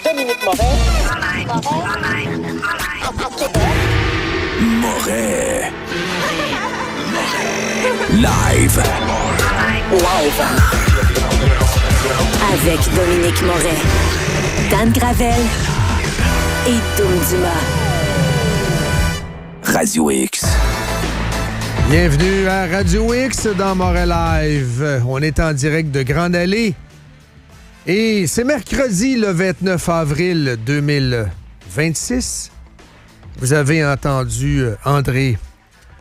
Dominique Moret. Live. Avec Dominique Moret, Dan Gravel et Dom Dumas. Radio X. Bienvenue à Radio X dans Moret Live. On est en direct de Grande Allée. Et c'est mercredi, le 29 avril 2026. Vous avez entendu André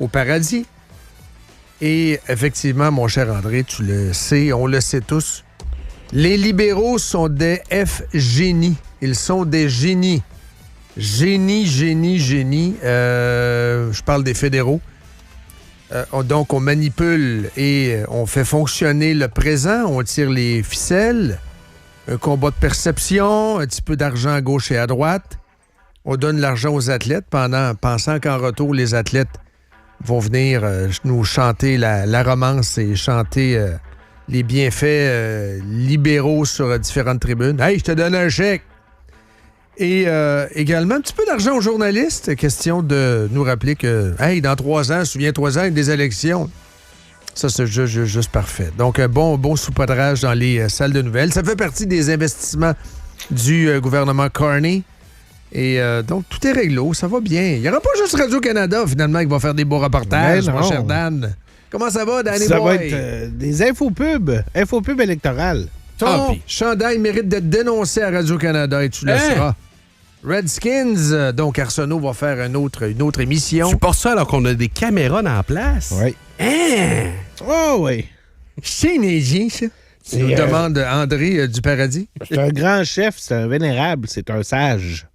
au paradis. Et effectivement, mon cher André, tu le sais, on le sait tous. Les libéraux sont des F-génies. Ils sont des génies. Génie. Je parle des fédéraux. Donc, on manipule et on fait fonctionner le présent. On tire les ficelles. Un combat de perception, un petit peu d'argent à gauche et à droite. On donne l'argent aux athlètes pensant qu'en retour, les athlètes vont venir nous chanter la romance et chanter les bienfaits libéraux sur différentes tribunes. « Hey, je te donne un chèque! » Et également, un petit peu d'argent aux journalistes. Question de nous rappeler que, hey, dans 3 ans, souviens-toi des élections. Ça, c'est juste parfait. Donc, un bon saupoudrage dans les salles de nouvelles. Ça fait partie des investissements du gouvernement Carney. Et donc, tout est réglo. Ça va bien. Il n'y aura pas juste Radio-Canada, finalement, qui va faire des beaux reportages, mon cher Dan. Comment ça va, Danny Ça Boy? va être des infopubs électorales. Ton chandail mérite d'être dénoncé à Radio-Canada et tu le seras. Redskins, donc Arsenault va faire une autre émission. Tu portes ça alors qu'on a des caméras dans la place? Oui. Hein? Oh oui. C'est inédit, ça. C'est, nous demande André du Paradis. C'est un grand chef, c'est un vénérable, c'est un sage.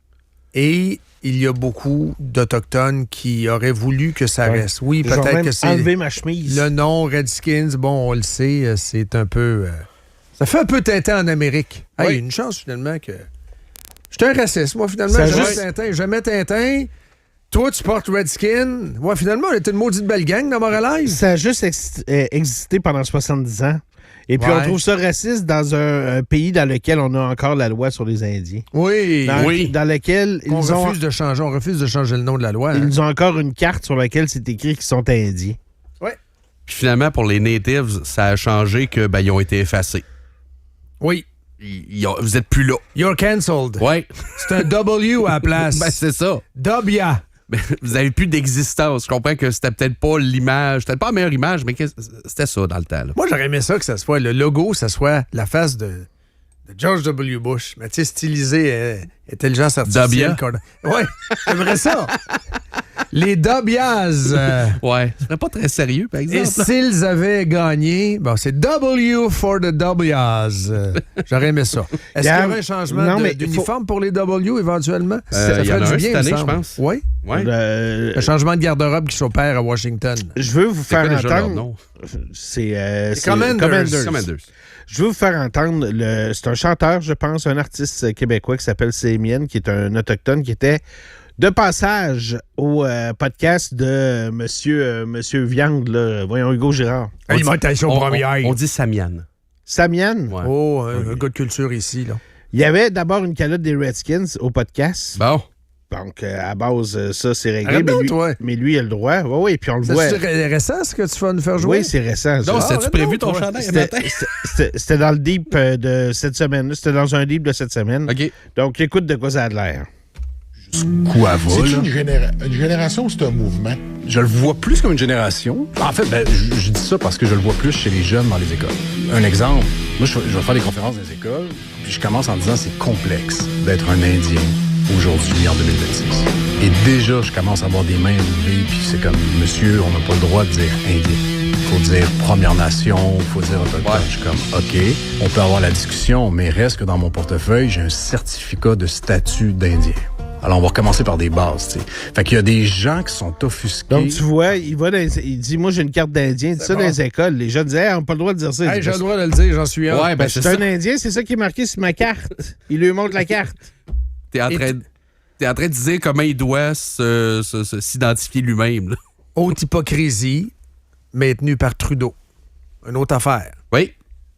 Et il y a beaucoup d'Autochtones qui auraient voulu que ça reste. Oui, Genre peut-être même que c'est... enlever ma chemise. Le nom Redskins, bon, on le sait, c'est un peu... ça fait un peu Tintin en Amérique. Oui. Hey, une chance, finalement, que... Je suis un raciste, moi, finalement. Jamais Tintin. Toi, tu portes Redskin. Moi, finalement, on était une maudite belle gang dans Moret Live. Ça a juste existé pendant 70 ans. Et puis, on trouve ça raciste dans un pays dans lequel on a encore la loi sur les Indiens. Oui. Dans lequel on refuse de changer le nom de la loi. Ils ont encore une carte sur laquelle c'est écrit qu'ils sont Indiens. Oui. Puis finalement, pour les natives, ça a changé que ils ont été effacés. Oui. Vous êtes plus là. You're cancelled. Oui. C'est un W à la place. C'est ça. Dobia. Vous n'avez plus d'existence. Je comprends que c'était peut-être pas l'image, c'était pas la meilleure image, mais c'était ça dans le temps. Là. Moi, j'aurais aimé ça que ça soit le logo, ça soit la face de George W. Bush. Mais tu sais, stylisé, intelligence artificielle. Oui, j'aimerais ça. Les Dobias. Ouais, ce serait pas très sérieux, par exemple. Et s'ils avaient gagné, bon, c'est W for the Dobias. J'aurais aimé ça. Est-ce qu'il y aurait un changement d'uniforme pour les W éventuellement? Ça ferait du bien, cette année, je pense. Oui? Ouais. Un changement de garde-robe qui s'opère à Washington. Je veux vous faire entendre... C'est Commanders. Je veux vous faire entendre, c'est un chanteur, je pense, un artiste québécois qui s'appelle Sémienne, qui est un autochtone, qui était de passage au podcast de Monsieur Viande, là, voyons, Hugo Girard. Alimentation première. On dit Samian. Samian? Ouais. Oh, un gars de culture ici, là. Il y avait d'abord une calotte des Redskins au podcast. Bon. Donc, à base, ça, c'est réglé. Mais lui, il a le droit. Oui, puis on le voit. C'est récent, ce que tu vas nous faire jouer? Oui, c'est récent. Donc, c'était-tu prévu ton chandail ce matin? C'était dans le deep de cette semaine. C'était dans un deep de cette semaine. OK. Donc, écoute de quoi ça a de l'air. Quoi va, c'est une génération ou c'est un mouvement? Je le vois plus comme une génération. En fait, je dis ça parce que je le vois plus chez les jeunes dans les écoles. Un exemple, moi, je vais faire des conférences dans les écoles, puis je commence en disant c'est complexe d'être un Indien aujourd'hui, en 2026. Et déjà, je commence à avoir des mains levées, puis c'est comme, monsieur, on n'a pas le droit de dire Indien. Il faut dire Première Nation, il faut dire Autochtone. Ouais. Je suis comme, OK, on peut avoir la discussion, mais reste que dans mon portefeuille, j'ai un certificat de statut d'Indien. Alors, on va recommencer par des bases, tu sais. Fait qu'il y a des gens qui sont offusqués. Donc, tu vois, il dit, moi, j'ai une carte d'Indien. Il dit ça dans les écoles. Les gens disaient, on n'a pas le droit de dire ça. Hey, j'ai le droit de le dire, j'en suis un. Ouais, c'est un Indien, c'est ça qui est marqué sur ma carte. Il lui montre la carte. T'es en train de dire comment il doit s'identifier lui-même, là. Haute hypocrisie, maintenue par Trudeau. Une autre affaire. Oui.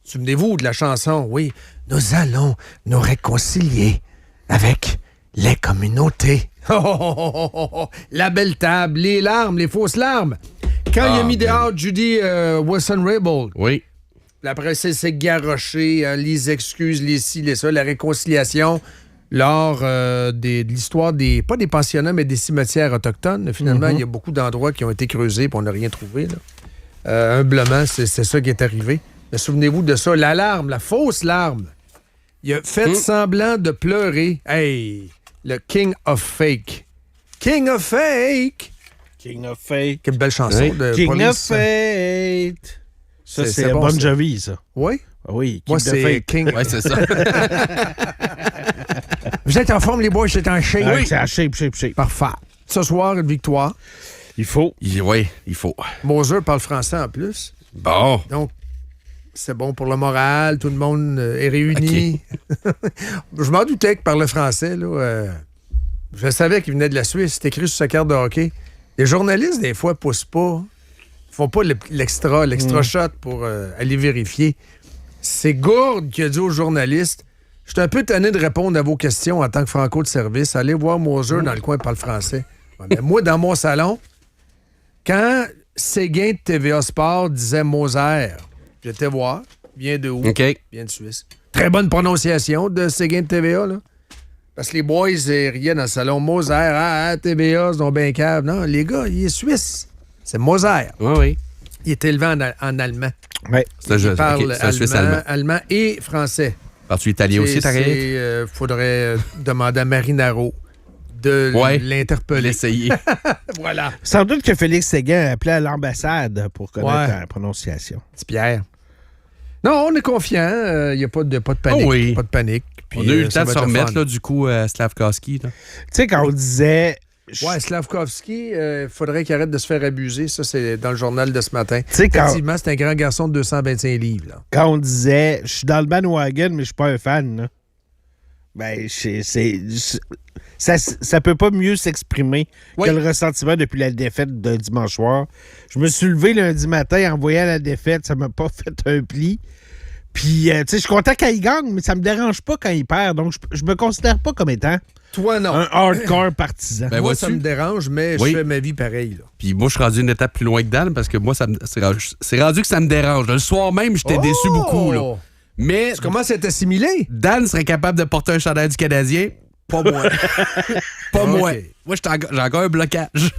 Souvenez-vous de la chanson, oui. Nous allons nous réconcilier avec les communautés. La belle table, les larmes, les fausses larmes. Quand il a mis dehors Judy Wilson-Raybould, Oui. après ça, c'est garroché, les excuses, les ci, les ça, la réconciliation lors de l'histoire pas des pensionnats, mais des cimetières autochtones. Finalement, il y a beaucoup d'endroits qui ont été creusés et on n'a rien trouvé. Là. Humblement, c'est ça qui est arrivé. Mais souvenez-vous de ça, la larme, la fausse larme. Il a fait semblant de pleurer. Hey, le King of Fake. King of Fake! King of Fate. Quelle belle chanson de King Police. of Fate. Ça, C'est c'est bon, Bon ça. Jovi, ça. Oui? Oui, King Moi, of c'est Fate. King. Ouais, c'est ça. Vous êtes en forme, les boys, c'est en shape. Ah, c'est à shape. Parfait. Ce soir, une victoire. Il faut. Oui, il faut. Moser parle français en plus. Bon. Donc, c'est bon pour le moral. Tout le monde est réuni. Je m'en doutais que par le français, là, je savais qu'il venait de la Suisse. C'est écrit sur sa carte de hockey. Les journalistes, des fois, poussent pas. Ils font pas l'extra shot pour aller vérifier. C'est Gourde qui a dit aux journalistes « Je suis un peu tanné de répondre à vos questions en tant que franco de service. Allez voir Moser dans le coin parle français. Ouais, mais moi, dans mon salon, quand Séguin de TVA Sport disait Moser, j'étais voir. Vient de où? OK. Vient de Suisse. Très bonne prononciation de Séguin de TVA, là. Parce que les boys riaient dans le salon. Moser, TVA, ils sont bien caves. Non, les gars, il est suisse. C'est Moser. Oui, oui. Il est élevé en allemand. Ouais. C'est Il parle un Suisse allemand. allemand et français. Parles-tu italien aussi, t'arrêtes? Faudrait demander à Marinaro de l'interpeller. L'essayer. Voilà. Sans doute que Félix Séguin a appelé à l'ambassade pour connaître Ouais. la prononciation. Petit Pierre. Non, on est confiant. Il n'y a pas de panique. Oh oui. Pas de panique. Puis, On a eu le ça temps de va se être remettre, fun. là, du coup, à Slavkovski. Là. Tu sais, quand on disait... Ouais, Slavkovski, il faudrait qu'il arrête de se faire abuser. Ça, c'est dans le journal de ce matin. sais, quand- Effectivement, c'est un grand garçon de 225 livres. Là. Quand on disait « Je suis dans le bandwagon, mais je suis pas un fan. » là. Ben, ça peut pas mieux s'exprimer Oui. que le ressentiment depuis la défaite de dimanche soir. Je me suis levé lundi matin en voyant la défaite. Ça m'a pas fait un pli. Puis, tu sais, je suis content quand il gagne, mais ça me dérange pas quand il perd. Donc, je me considère pas comme étant Toi, non. un hardcore partisan. Ben, Moi, vois-tu? ça me dérange, mais Oui. je fais ma vie pareil. Là. Puis moi, je suis rendu une étape plus loin que Dan parce que moi, c'est rendu que ça me dérange. Le soir même, j'étais déçu beaucoup. Là. Mais Tu commences à être assimilé? Dan serait capable de porter un chandail du Canadien. Pas moi. Pas OK. moi. Moi, j'ai encore un blocage.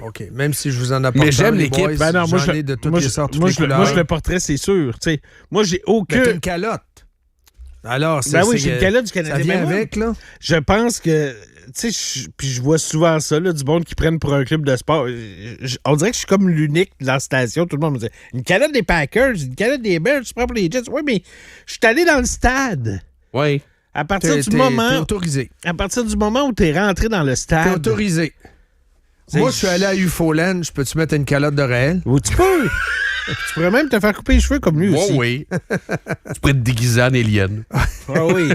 OK. Même si je vous en apporte Mais j'aime les l'équipe. boys, Ben non, moi, j'en je, ai de toutes moi, les je- sortes, moi, toutes les je, moi, couleurs. je le porterais, c'est sûr. Tu sais, moi, j'ai Mais aucun... t'as une calotte. Alors, c'est... Ben oui, c'est- j'ai une calotte du Canadien. Ça vient Mais moi, avec, là? Je pense que, tu sais, puis je vois souvent ça, là, du monde qui prennent pour un club de sport. On dirait que je suis comme l'unique de la station. Tout le monde me dit une calotte des Packers, une calotte des Bears, tu prends pour les Jets. Oui, mais je suis allé dans le stade. Oui. À partir T'es du moment, autorisé. à partir du moment où tu es rentré dans le T'es stade. autorisé. C'est- Moi, je suis allé à UFOland. Je peux-tu mettre une calotte de réel? Ou tu peux. Tu pourrais même te faire couper les cheveux comme lui Moi, aussi. oui. Tu pourrais te déguiser en alien. Ah oui.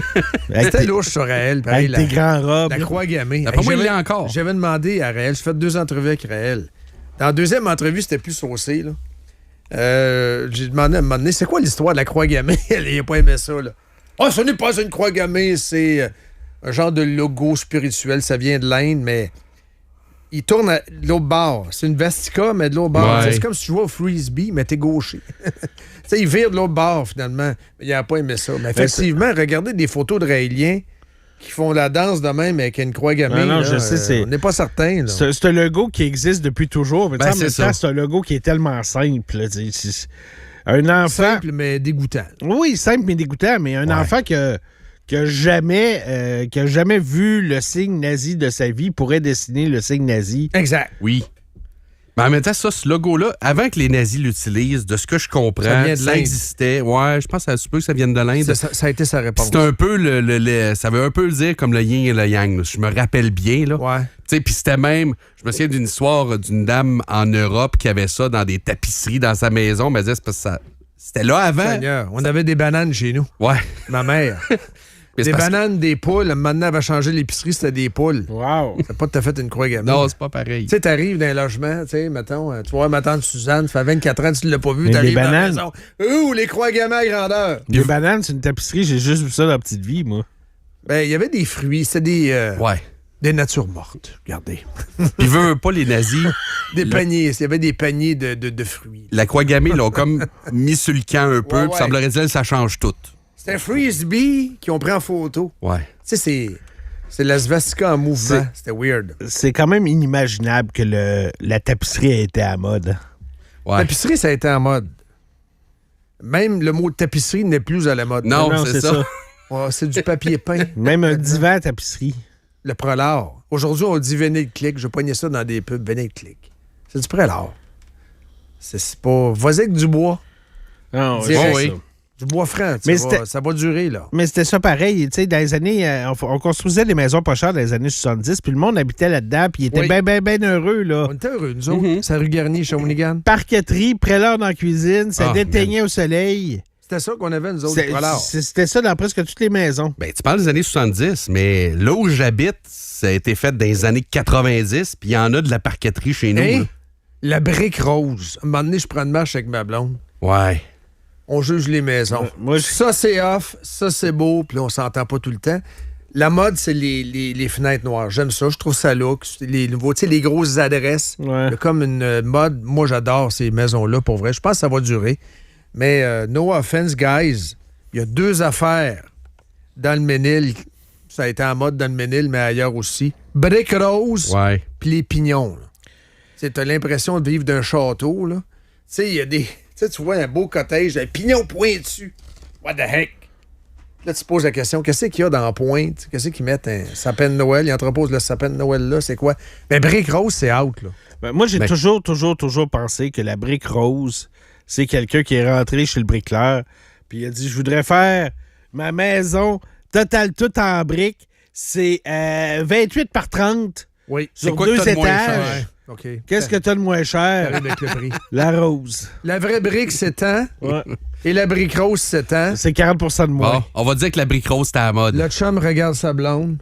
Avec C'était tes, louche sur Raël. Pareil, avec tes grands robes. la croix gammée. D'après moi, il J'avais- l'est encore. J'avais demandé à Raël, j'ai fait 2 entrevues avec Raël. Dans la deuxième entrevue, c'était plus saucé. Là. J'ai demandé à un moment donné, c'est quoi l'histoire de la croix gammée? Elle n'a pas aimé ça. Là. Oh, ce n'est pas une croix gammée, c'est un genre de logo spirituel. Ça vient de l'Inde, mais il tourne à l'autre bord. C'est une vestica, mais de l'autre bord. Ouais. C'est comme si tu jouais au frisbee, mais t'es gaucher. Tu sais, il vire de l'autre bord, finalement. Mais il n'a pas aimé ça. Mais effectivement, regardez des photos de Raéliens qui font la danse de même avec une croix gammée. Non, là, je sais, c'est- on n'est pas certain. Là. C'est un logo qui existe depuis toujours, mais tu sais, Ben, en même c'est temps, ça. c'est un logo qui est tellement simple. Là, tu sais, un enfant... Simple, mais dégoûtant. Oui, simple mais dégoûtant, mais un enfant qui a jamais vu le signe nazi de sa vie pourrait dessiner le signe nazi. Exact. Oui. Mais en même temps, ça, ce logo-là, avant que les nazis l'utilisent, de ce que je comprends, Ça vient de ça l'Inde. existait. Ouais, je pense que ça se peut que ça vienne de l'Inde. Ça a été sa réponse. C'est un peu ça veut un peu le dire comme le yin et le yang. Là. Je me rappelle bien. Là. Ouais. Tu sais, puis c'était même, je me souviens d'une histoire d'une dame en Europe qui avait ça dans des tapisseries dans sa maison. Mais elle disait, c'est parce que c'était là avant. Seigneur, on avait des bananes chez nous. Ouais. Ma mère. Mais c'est Des parce que- bananes, des poules. Maintenant, elle va changer l'épicerie, c'était des poules. Wow! C'est pas tout à fait une croix gammée. Non, c'est pas pareil. Tu sais, t'arrives dans un logement, tu sais, mettons, tu vois ma tante Suzanne, ça fait 24 ans que tu l'as pas vu, Mais t'arrives les dans la bananes. maison. Ouh, les croix gammées à grandeur. Les bananes, c'est une tapisserie, j'ai juste vu ça dans la petite vie, moi. Ben, il y avait des fruits. C'était Ouais. des natures mortes. Regardez. Puis veut pas les nazis. Des paniers. Il y avait des paniers de fruits. La croix gammée l'ont comme mis sur le camp un peu. Ouais, Puis semblerait-il ça change tout. C'était un frisbee qu'ils ont pris en photo. Ouais. Tu sais, c'est la svastika en mouvement. C'était weird. C'est quand même inimaginable que la tapisserie ait été à la mode. Ouais. Tapisserie, ça a été en mode. Même le mot tapisserie n'est plus à la mode. Non, c'est ça. Ouais, c'est du papier peint. Même un divan à tapisserie. Le Prolard. Aujourd'hui, on dit Véné de clic. Je pognais ça dans des pubs. Véné de clic. C'est du Prolard. C'est pas. Vas-y avec du bois. Non, Direct, oui. ça. Du bois franc. Mais Ça va durer, là. Mais c'était ça pareil. Tu sais, dans les années. On construisait des maisons pas chères dans les années 70, puis le monde habitait là-dedans, puis il était Oui. bien heureux, là. On était heureux, nous autres. C'est rue Garnier, Shawinigan. Parqueterie, préleur dans la cuisine, ça déteignait au soleil. C'était ça qu'on avait, nous autres, du Prolard. C'était ça dans presque toutes les maisons. Ben, tu parles des années 70, mais là où j'habite, ça a été fait dans les années 90, puis il y en a de la parqueterie chez nous. Hey, là. la brique rose. À un moment donné, je prends une marche avec ma blonde. Ouais. On juge les maisons. Moi, Ça, c'est off. Ça, c'est beau. Puis là, on s'entend pas tout le temps. La mode, c'est les fenêtres noires. J'aime ça. Je trouve ça look. Les nouveaux, tu sais, les grosses adresses. Ouais. Il y a comme une mode. Moi, j'adore ces maisons-là, pour vrai. Je pense que ça va durer. Mais no offense, guys. Il y a 2 affaires dans le Ménil. Ça a été en mode dans le Ménil, mais ailleurs aussi. Brique rose, Ouais. puis les pignons. Tu as l'impression de vivre d'un château, là. Tu sais, il y a des... Tu vois un beau cottage, un pignon pointu. What the heck? Là, tu te poses la question, qu'est-ce qu'il y a dans la pointe? Qu'est-ce qu'ils mettent? Un sapin de Noël? Ils entreposent le sapin de Noël là, c'est quoi? Mais brique rose, c'est out, là. Ben, moi, j'ai Ben- toujours pensé que la brique rose, c'est quelqu'un qui est rentré chez le bricoleur, puis il a dit, je voudrais faire ma maison totale toute en briques. C'est 28 par 30 Oui. sur quoi que 2 t'as de moins étages. cher? OK. Qu'est-ce que t'as de moins cher? T'arrives avec le prix. La rose. La vraie brique, c'est tant. Ouais. Et la brique rose, c'est tant. C'est 40 de moins. Bon, on va dire que la brique rose, c'était à la mode. Le chum regarde sa blonde.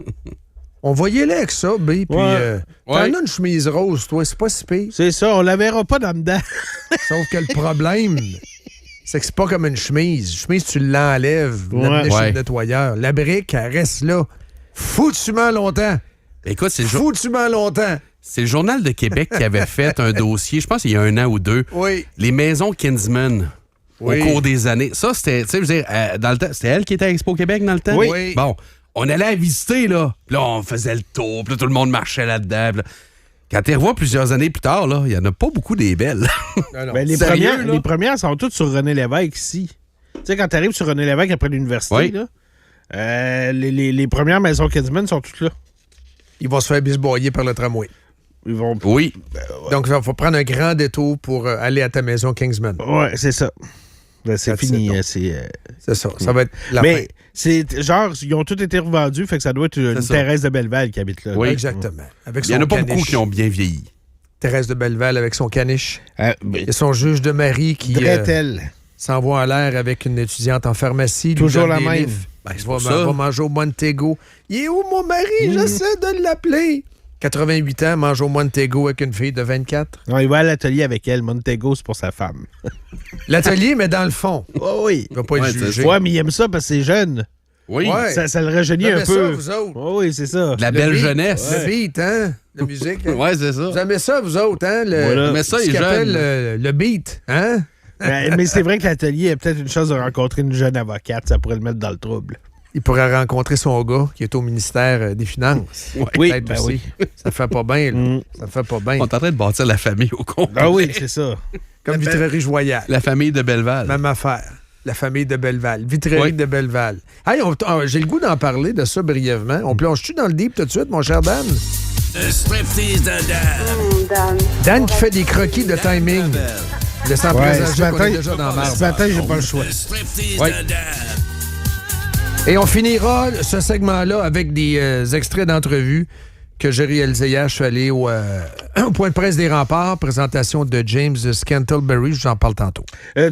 On va y aller avec ça, B. Puis, Ouais. t'en Ouais. as une chemise rose, toi. C'est pas si pire. C'est ça, on la verra pas dans dedans. Sauf que le problème, c'est que c'est pas comme une chemise. Une chemise, tu l'enlèves, l'amener chez Ouais. le nettoyeur. La brique, elle reste là. Foutument longtemps. Écoute, Foutument longtemps. c'est le Journal de Québec qui avait fait un dossier, je pense qu'il y a 1 an ou 2, Oui. les maisons Kinsman Oui. au cours des années. Ça, c'était, tu sais, je veux dire, dans le temps, c'était elle qui était à Expo Québec dans le temps? Oui. Bon, on allait la visiter, là. Puis là, on faisait le tour, puis là, tout le monde marchait là-dedans. Puis là, quand tu revois plusieurs années plus tard, là, il y en a pas beaucoup des belles. Non, non. Ben, les, Sérieux, premières, là? les premières sont toutes sur René Lévesque ici. Tu sais, quand tu arrives sur René Lévesque après l'université, Oui. là, les premières maisons Kinsman sont toutes là. Il va se faire bisboyer par le tramway. Ils vont. Oui. Donc, il faut prendre un grand détour pour aller à ta maison Kingsman. Ouais, c'est ça. Ben, c'est That's fini. it, donc. C'est, C'est ça. Ça va être la mais fin. c'est genre, ils ont tous été revendus, fait que ça doit être une C'est ça. Thérèse de Belleval qui habite là. Oui. Exactement. Avec Il y en a son pas beaucoup caniche. qui ont bien vieilli. Thérèse de Belleval avec son caniche. Ben, Et son juge de Marie qui Dretel. s'envoie en l'air avec une étudiante en pharmacie. lui Toujours donne la des même. livres. Ben, c'est va, pour ça. va manger au Montego. Il est où mon mari? J'essaie de l'appeler. 88 ans, mange au Montego avec une fille de 24. Non, il va à l'atelier avec elle. Montego, c'est pour sa femme. L'atelier, mais dans le fond. Oh, oui. Il va pas Ouais, être jugé. Ouais, mais il aime ça parce que c'est jeune. Oui. Ouais. Ça le rajeunit Vous un aimez ça, peu. vous autres? Oh, oui, c'est ça. De la Le belle beat. jeunesse. Le beat, hein? La musique. hein? Ouais, c'est ça. Vous aimez ça, vous autres, hein? Le, Voilà. Mais ça, ce il est qu'ils appellent jeune. le beat, hein? Mais c'est vrai que l'atelier a peut-être une chance de rencontrer une jeune avocate. Ça pourrait le mettre dans le trouble. Il pourrait rencontrer son gars qui est au ministère des Finances. Oui, Peut-être ben aussi. oui. Ça fait pas bien, là. Mm. Ça fait pas bien. On est en train de bâtir la famille au complet. Ah oui, c'est ça. Comme Vitrerie Joyal. La famille de Belleval. Même affaire. La famille de Belleval. Vitrerie Oui. de Belleval. Hey, j'ai le goût d'en parler de ça brièvement. On plonge-tu dans le deep tout de suite, mon cher Dan? Dan qui fait des croquis de timing. Laissant Ouais, présager ce qu'on matin, est déjà dans marre. ce matin, j'ai pas le choix. Et on finira ce segment-là avec des extraits d'entrevues que j'ai réalisés hier. Je suis allé au point de presse des Remparts, présentation de James Scantlebury. Je vous en parle tantôt.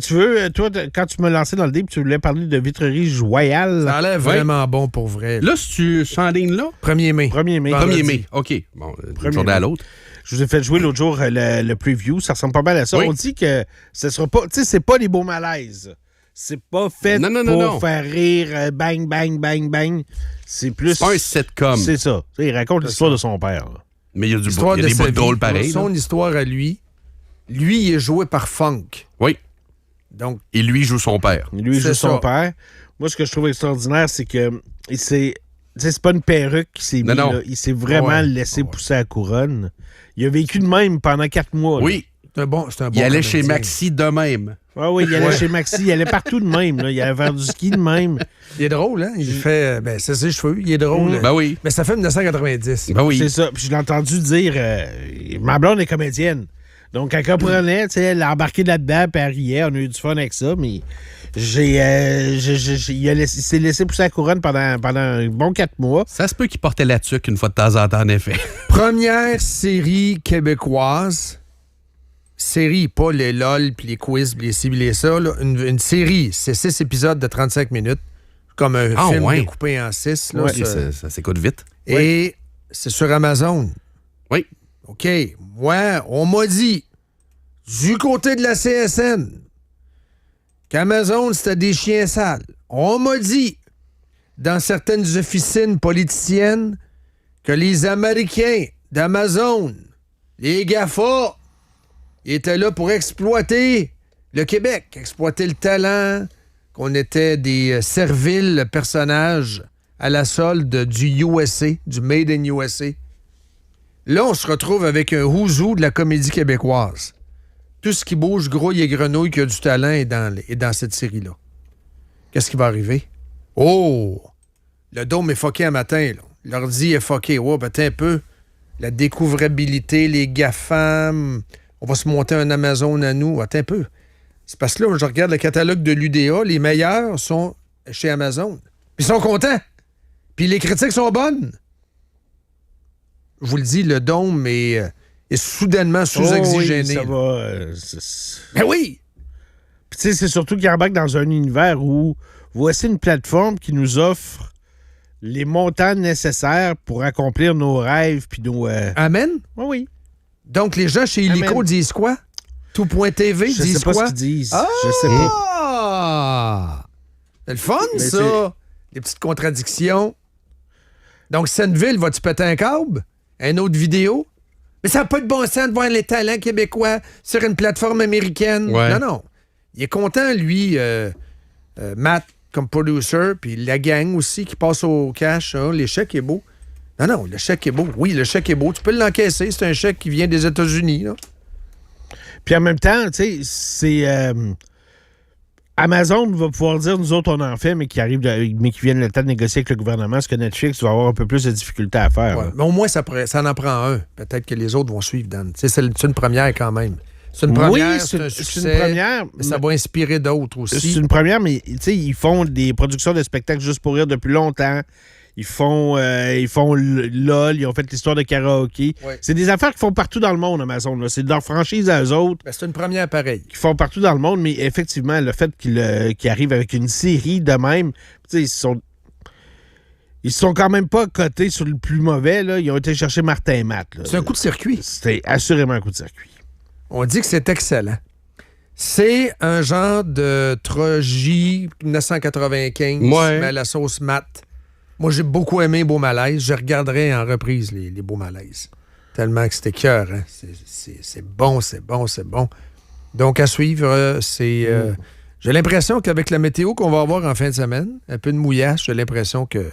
Tu veux, toi, quand tu m'as lancé dans le deep, tu voulais parler de Vitrerie Joyal. Ça a l'air vraiment bon pour vrai. Là, si tu es en ligne là? 1er mai. 1er mai. 1er mai. OK. Bon, d'une journée à l'autre. Je vous ai fait jouer l'autre jour le preview. Ça ressemble pas mal à ça. Oui. On dit que ce sera pas. Tu sais, c'est pas des beaux malaises. C'est pas fait Non. pour faire rire, bang, bang, bang, bang. C'est plus... C'est pas un sitcom. C'est ça. Tu sais, il raconte l'histoire de son père. Là. Mais il y a, L'histoire il y a de des sa bouts drôles vie. pareils. Son là. histoire à lui. Lui, il est joué par Funk. Oui. Donc, Et lui joue son père. Lui, il C'est joue son ça. père. Moi, ce que je trouve extraordinaire, c'est que c'est pas une perruque qui s'est mis, Non. là. Il s'est vraiment Ouais. laissé pousser la couronne. Il a vécu de même pendant 4 mois. là. Oui. c'est un bon Il allait chez comédien. Maxi de même. Ah oui, il allait chez Maxi, il allait partout de même. Là. Il allait faire du ski de même. Il est drôle, hein? Il fait... Ben, c'est ses cheveux. Il est drôle. Ben oui. Mais ça fait 1990. Ben oui. C'est ça. Puis je l'ai entendu dire ma blonde est comédienne. Donc, elle comprenait, tu sais, elle a embarqué là-dedans, puis elle riait. On a eu du fun avec ça, mais il s'est laissé pousser la couronne pendant un bon 4 mois. Ça se peut qu'il portait la tuque une fois de temps en temps, en effet. Première série québécoise. Série, pas les LOL, puis les quiz, puis les ci, puis les ça. Là. Une série, c'est 6 épisodes de 35 minutes. Comme un film ouais. découpé en 6. Là, Ouais, ça s'écoute vite. Et c'est sur Amazon. Oui. OK. Moi, on m'a dit, du côté de la CSN, qu'Amazon, c'était des chiens sales. On m'a dit, dans certaines officines politiciennes, que les Américains d'Amazon, les GAFA, ils étaient là pour exploiter le Québec, exploiter le talent, qu'on était des serviles personnages à la solde du USA, du Made in USA. Là, on se retrouve avec un who's-who de la comédie québécoise. Tout ce qui bouge, grouille et grenouille, qui a du talent est dans cette série-là. Qu'est-ce qui va arriver? Oh! Le dôme est fucké un matin, là. L'ordi est fucké. Oh, attends un peu. La découvrabilité, les GAFAM, on va se monter un Amazon à nous. Attends un peu. C'est parce que là, je regarde le catalogue de l'UDA, les meilleurs sont chez Amazon. Puis ils sont contents. Puis les critiques sont bonnes. Je vous le dis, le dôme est soudainement sous-exigéné. Oui, ça là. va. Ben oui! Puis tu sais, c'est surtout qu'il embarque dans un univers où voici une plateforme qui nous offre les montants nécessaires pour accomplir nos rêves puis nos... Amen? Oui. Donc, les gens chez Illico Amen. disent quoi? Tout.tv Je disent sais pas quoi? ce qu'ils disent. Ah! Je sais pas. C'est le fun, Mais ça! Les petites contradictions. Donc, Senneville, vas-tu péter un câble? Une autre vidéo? Mais ça n'a pas de bon sens de voir les talents québécois sur une plateforme américaine. Ouais. Non. Il est content, lui, Matt, comme producer, puis la gang aussi qui passe au cash. Hein, le chèque est beau. Non, le chèque est beau. Oui, le chèque est beau. Tu peux l'encaisser. C'est un chèque qui vient des États-Unis. Là. Puis en même temps, tu sais, c'est... Amazon va pouvoir dire, nous autres, on en fait, mais qui viennent le temps de négocier avec le gouvernement, ce que Netflix va avoir un peu plus de difficultés à faire. Ouais, là. mais au moins, ça en prend un. Peut-être que les autres vont suivre, Dan. Tu sais, c'est une première quand même. C'est une première, Oui, c'est un c'est succès. une première. Mais ça va inspirer d'autres aussi. C'est une première, mais tu sais, ils font des productions de spectacles juste pour rire depuis longtemps. Ils font LOL, ils ont fait l'histoire de karaoké. Ouais. C'est des affaires qu'ils font partout dans le monde, Amazon. Là. C'est leur franchise à eux autres Ben, c'est une première pareille. qui font partout dans le monde, mais effectivement, le fait qu'ils arrivent avec une série de même, tu sais, ils sont quand même pas cotés sur le plus mauvais. Là. Ils ont été chercher Martin et Matt. Là. C'est un coup de circuit. C'était assurément un coup de circuit. On dit que c'est excellent. C'est un genre de Troji 1995, Ouais. mais à la sauce mat. Moi, j'ai beaucoup aimé Beau Malaise. Je regarderai en reprise les Beaux Malaises. Tellement que c'était cœur. Hein? C'est bon, c'est bon, c'est bon. Donc, à suivre, j'ai l'impression qu'avec la météo qu'on va avoir en fin de semaine, un peu de mouillasse, j'ai l'impression que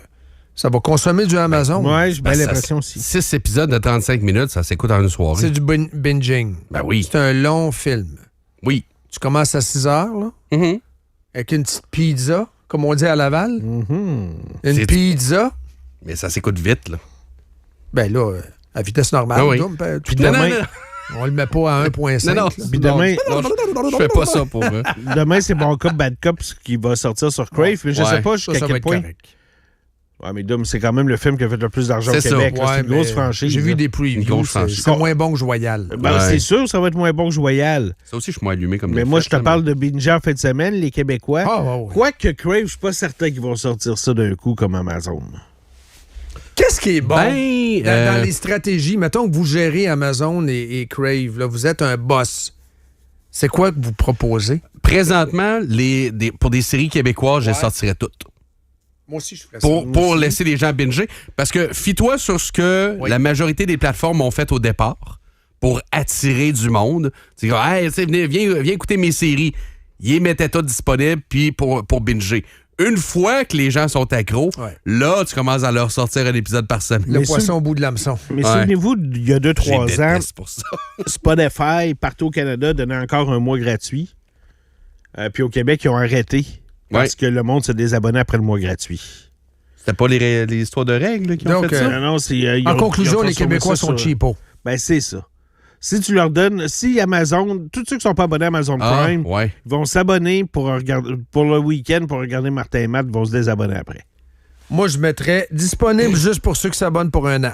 ça va consommer du Amazon. Ouais, j'ai bien Ben, l'impression aussi. 6 épisodes de 35 minutes, ça s'écoute en une soirée. C'est du binging. Ben oui. C'est un long film. Oui. Tu commences à 6 heures, là, Mhm. avec une petite pizza, comme on dit à Laval. Mhm. Une C'est- pizza. Mais ça s'écoute vite, là. Ben là, à vitesse normale. Ah oui. donc, ben, tout Puis le demain- monde, on le met pas à 1.5. Non, non. là. Puis demain, Non, je fais pas ça pour eux. demain, c'est Bon Cop, Bad Cop qui va sortir sur Crave, mais je Ouais. sais pas Ça, jusqu'à ça va quel être point. correct. Ouais, mais Dom, c'est quand même le film qui a fait le plus d'argent au C'est ça. Québec. là. Ouais, C'est une grosse mais franchise. J'ai là. vu des Une previews. grosse C'est franchise. c'est moins bon que Joyal. Ben, Ouais. c'est sûr, ça va être moins bon que Joyal. Ça aussi, je suis moins allumé comme Mais des moi, fêtes, je te là, parle de Binge en fin de semaine, les Québécois. Ah, ouais, ouais. Quoique Crave, je suis pas certain qu'ils vont sortir ça d'un coup comme Amazon. Qu'est-ce qui est bon Ben, dans les stratégies? Mettons que vous gérez Amazon et Crave. Là, vous êtes un boss. C'est quoi que vous proposez? Présentement, pour des séries québécoises, je les sortirais toutes. Moi aussi, je ferais ça. pour laisser les gens binger. Parce que fie-toi sur ce que la majorité des plateformes ont fait au départ pour attirer du monde. C'est comme, hey, viens écouter mes séries. Ils les mettaient toutes disponibles puis pour binger. Une fois que les gens sont accros, là, tu commences à leur sortir un épisode par semaine. Le poisson au bout de l'hameçon. Mais souvenez-vous, il y a 2-3 ans, pour ça. Spotify, partout au Canada, donnait encore un mois gratuit. Puis au Québec, ils ont arrêté parce que le monde se désabonnait après le mois gratuit. C'était pas les histoires de règles qui ont fait ça? Non, en conclusion, les Québécois sont cheapos. Ben, c'est ça. Si tu leur donnes, si Amazon, tous ceux qui ne sont pas abonnés à Amazon Prime, vont s'abonner pour le week-end pour regarder Martin et Matt, vont se désabonner après. Moi, je mettrais disponible juste pour ceux qui s'abonnent pour un an.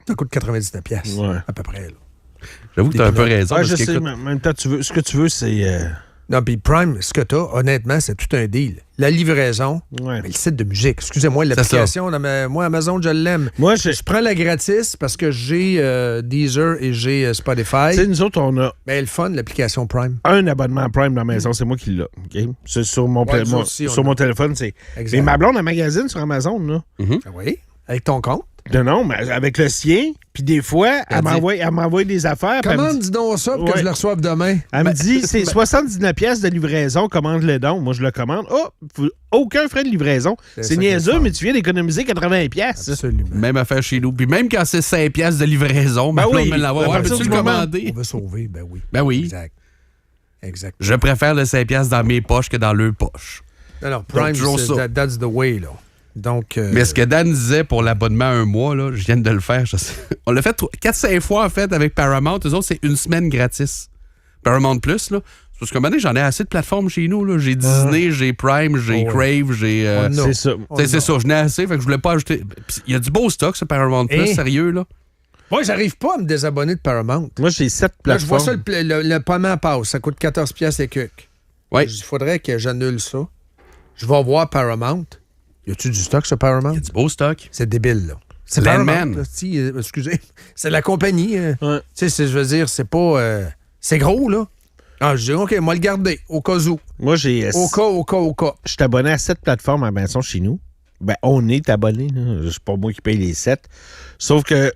Ça coûte 99$. À peu près. Là. J'avoue que tu as un peu raison. Je sais, mais en même temps, ce que tu veux, c'est... Non, puis Prime, ce que tu as, honnêtement, c'est tout un deal. La livraison, mais le site de musique, excusez-moi, l'application, moi, Amazon, je l'aime. Moi, je prends la gratis parce que j'ai Deezer et j'ai Spotify. Tu sais, nous autres, on a... Mais le fun, l'application Prime. Un abonnement Prime dans la maison, c'est moi qui l'ai. Okay? C'est sur mon téléphone, c'est... Mais ma blonde, elle magasine sur Amazon, là. Oui, avec ton compte. Non, mais avec le sien. Puis des fois, elle m'envoie des affaires. Commande, dis donc ça pour que je le reçoive demain. Elle me dit, c'est 79$ de livraison, commande-le donc. Moi, je le commande. Aucun frais de livraison. C'est niaiseux, mais tu viens d'économiser 80$. Absolument. Même affaire chez nous. Puis même quand c'est 5$ de livraison, on me l'avoir. Peux-tu le commander? On veut sauver, ben oui. Ben oui. Exact. Je préfère le 5$ dans mes poches que dans leurs poches. Alors, Prime, that's the way, là. Donc, mais ce que Dan disait pour l'abonnement un mois, là, je viens de le faire. On l'a fait 4-5 fois en fait avec Paramount. Eux autres, c'est une semaine gratis. Paramount Plus, là. Parce qu'à un moment donné, j'en ai assez de plateformes chez nous. Là. J'ai Disney, j'ai Prime, j'ai Crave, j'ai... c'est ça. C'est ça, j'en ai assez, fait que je voulais pas ajouter... Il y a du beau stock, ce Paramount Plus, sérieux, là. Moi, j'arrive pas à me désabonner de Paramount. Moi, j'ai 7 plateformes. Là, je vois ça, le paiement passe. Ça coûte 14$ et quelques. Oui. Il faudrait que j'annule ça. Je vais voir Paramount. Y a-tu du stock sur Paramount? Il y a du beau stock. C'est débile, là. C'est Paramount. Excusez. C'est la compagnie. Tu sais, je veux dire, c'est pas... c'est gros, là. Ah, je dis, OK, moi le garder, au cas où. Moi, j'ai... Au cas. Je suis abonné à 7 plateformes à Benson chez nous. Ben, on est abonné. C'est pas moi qui paye les 7. Sauf que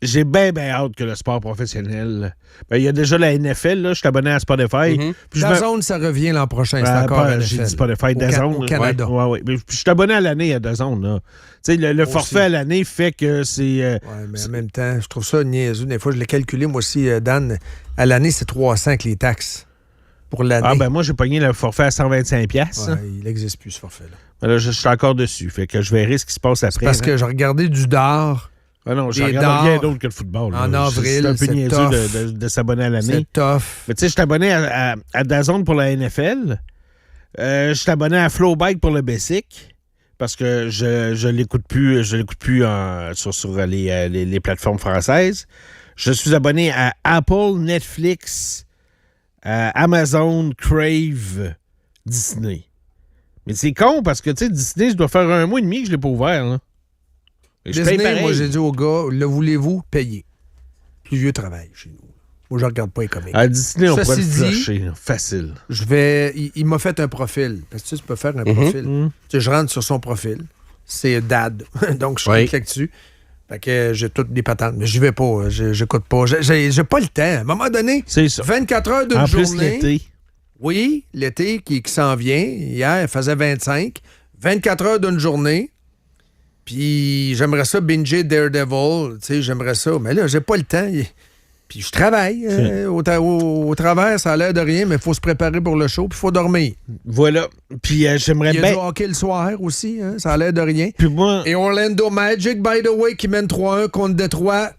j'ai bien hâte que le sport professionnel... Ben, il y a déjà la NFL, là. Je suis abonné à Spotify. DAZN, ça revient l'an prochain, c'est encore NFL. J'ai dit Spotify, DAZN. Au Canada. Ouais. Puis je suis abonné à l'année à DAZN, là. Tu sais, le forfait à l'année fait que c'est... mais en même temps, je trouve ça niaiseux. Des fois, je l'ai calculé, moi aussi, Dan. À l'année, c'est 300 avec les taxes. Pour l'année. Ah, ben moi, j'ai pogné le forfait à 125$. Ouais, il n'existe plus, ce forfait-là. Ben là, je suis encore dessus. Fait que je verrai ce qui se passe après. Parce que j'ai regardé du dard. Ah non, je regarde rien d'autre que le football. En avril, c'est un peu niaiseux de s'abonner à l'année. C'est tough. Mais tu sais, je suis abonné à DAZN pour la NFL. Je suis abonné à Flowbike pour le Basic. Parce que je l'écoute plus sur les plateformes françaises. Je suis abonné à Apple, Netflix, Amazon, Crave, Disney. Mais c'est con parce que, tu sais, Disney, je dois faire 1 mois et demi que je l'ai pas ouvert, là. Disney, moi, j'ai dit au gars, le voulez-vous, payez. Plus vieux travail chez nous. Moi, je regarde pas les comics. À Disney, on pourrait le flusher, facile. Il m'a fait un profil. Parce que tu peux faire un profil. Tu sais, je rentre sur son profil. C'est Dad. Donc, je clique là-dessus. Fait que j'ai toutes des patentes. Mais j'y vais pas. J'écoute pas. J'ai pas le temps. À un moment donné, c'est ça. 24 heures d'une journée. En plus, l'été. Oui, l'été qui s'en vient. Hier, il faisait 25. 24 heures d'une journée. Puis j'aimerais ça binger Daredevil, tu sais, j'aimerais ça. Mais là, j'ai pas le temps. Puis je travaille. Au travers, ça a l'air de rien, mais il faut se préparer pour le show, puis il faut dormir. Voilà. Puis j'aimerais bien... Il y a du hockey le soir aussi, hein? Ça a l'air de rien. Puis moi... Et Orlando Magic, by the way, qui mène 3-1 contre Détroit.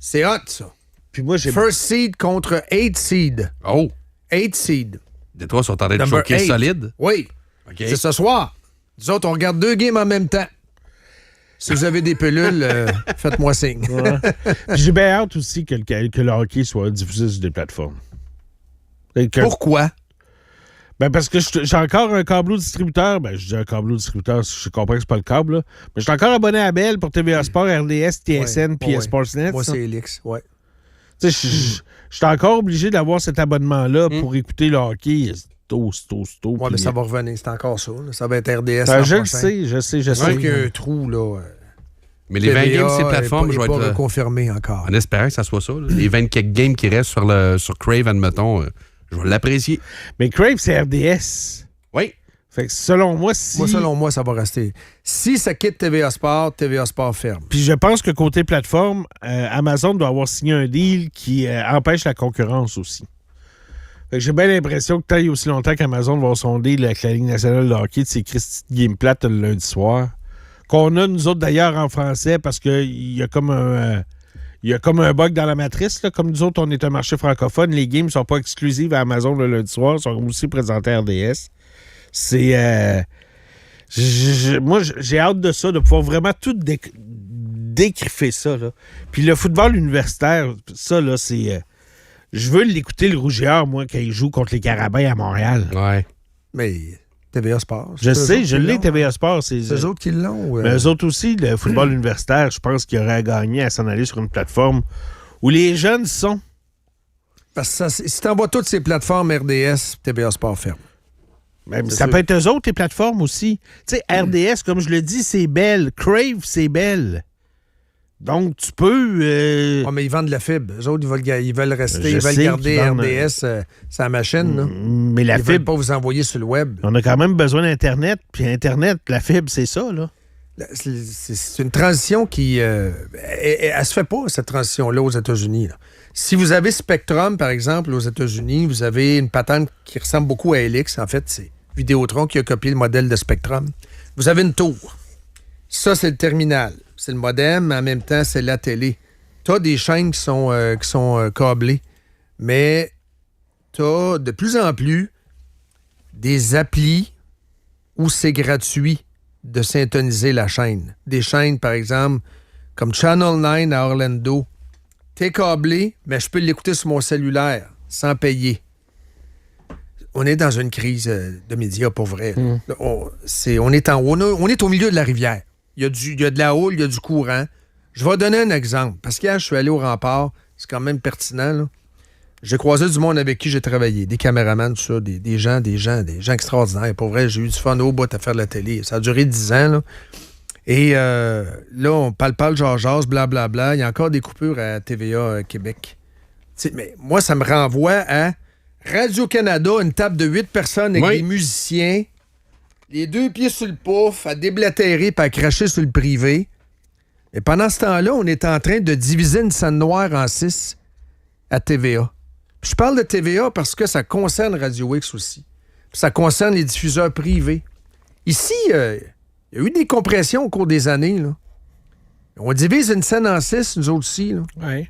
C'est hot, ça. Puis moi, j'ai... First seed contre 8 seed. Oh! 8 seed. Détroit sont en train de choquer solide? Oui. Okay. C'est ce soir. Nous autres, on regarde 2 games en même temps. Si vous avez des pilules, faites-moi signe. Ouais. J'ai bien hâte aussi que le hockey soit diffusé sur des plateformes. Pourquoi? Ben parce que j'ai encore un câbleau distributeur. Ben, je dis un câbleau distributeur, je comprends que c'est pas le câble, là. Mais je suis encore abonné à Bell pour TVA Sport, RDS, TSN, puis Sportsnet. Moi, c'est Elix, ouais. Tu sais, je suis encore obligé d'avoir cet abonnement-là pour écouter le hockey. aussitôt. Ouais, mais ça va revenir. C'est encore ça. Là. Ça va être RDS. Je le prochain. sais. Sauf qu'il y a un trou, là. Mais les 20 games, ces plateformes, je vais être confirmé encore. En espérant que ça soit ça. Là. Les 24 games qui restent sur Crave, admettons, je vais l'apprécier. Mais Crave, c'est RDS. Oui. Fait que selon moi, Selon moi, ça va rester. Si ça quitte TVA Sport ferme. Puis je pense que côté plateforme, Amazon doit avoir signé un deal qui empêche la concurrence aussi. Fait que j'ai bien l'impression que tant et aussi longtemps qu'Amazon va avoir son deal avec la Ligue nationale de hockey de ses Christy de Game Plate le lundi soir, qu'on a nous autres d'ailleurs en français parce qu'il y a comme un... Il y a comme un bug dans la matrice. Là. Comme nous autres, on est un marché francophone. Les games ne sont pas exclusives à Amazon le lundi soir. Ils sont aussi présentés à RDS. C'est... moi, j'ai hâte de ça, de pouvoir vraiment tout dégriffer ça. Là. Puis le football universitaire, ça, là, c'est... je veux l'écouter, le Rougiard, moi, quand il joue contre les Carabins à Montréal. Ouais. Mais TVA Sport. Je sais, je l'ai, TVA Sport. C'est eux autres qui l'ont. Mais eux autres aussi, le football universitaire, je pense qu'il aurait à gagner à s'en aller sur une plateforme où les jeunes sont. Parce que si t'envoies toutes ces plateformes RDS, TVA Sport ferme. Même, ça peut être eux autres, les plateformes aussi. Tu sais, RDS, comme je le dis, c'est belle. Crave, c'est belle. Donc, tu peux... mais ils vendent de la fibre. Eux autres, ils veulent rester, ils veulent garder RDS sa machine. Là. Mais la ils fibre... veulent pas vous envoyer sur le web. On a quand même besoin d'Internet. Puis Internet, la fibre, c'est ça, là. C'est une transition qui... elle se fait pas, cette transition-là, aux États-Unis. Là. Si vous avez Spectrum, par exemple, aux États-Unis, vous avez une patente qui ressemble beaucoup à Helix. En fait, c'est Vidéotron qui a copié le modèle de Spectrum. Vous avez une tour. Ça, c'est le terminal. C'est le modem, mais en même temps, c'est la télé. Tu as des chaînes qui sont câblées, mais tu as de plus en plus des applis où c'est gratuit de syntoniser la chaîne. Des chaînes, par exemple, comme Channel 9 à Orlando. T'es câblé, mais je peux l'écouter sur mon cellulaire sans payer. On est dans une crise de médias, pour vrai. On est au milieu de la rivière. Il y a de la houle, il y a du courant. Je vais donner un exemple. Parce qu'hier, je suis allé au Rempart. C'est quand même pertinent. Là. J'ai croisé du monde avec qui j'ai travaillé. Des caméramans, tout ça. Des gens extraordinaires. Pour vrai, j'ai eu du fun au bout à faire de la télé. Ça a duré 10 ans. Là. Et là, on parle, jase, blablabla. Il y a encore des coupures à TVA Québec. T'sais, mais moi, ça me renvoie à Radio-Canada, une table de 8 personnes avec des musiciens, les 2 pieds sur le pouf, à déblatérer puis à cracher sur le privé. Et pendant ce temps-là, on est en train de diviser une scène noire en 6 à TVA. Puis je parle de TVA parce que ça concerne Radio X aussi. Puis ça concerne les diffuseurs privés. Ici, il y a eu des compressions au cours des années. Là. On divise une scène en 6, nous autres aussi. Oui.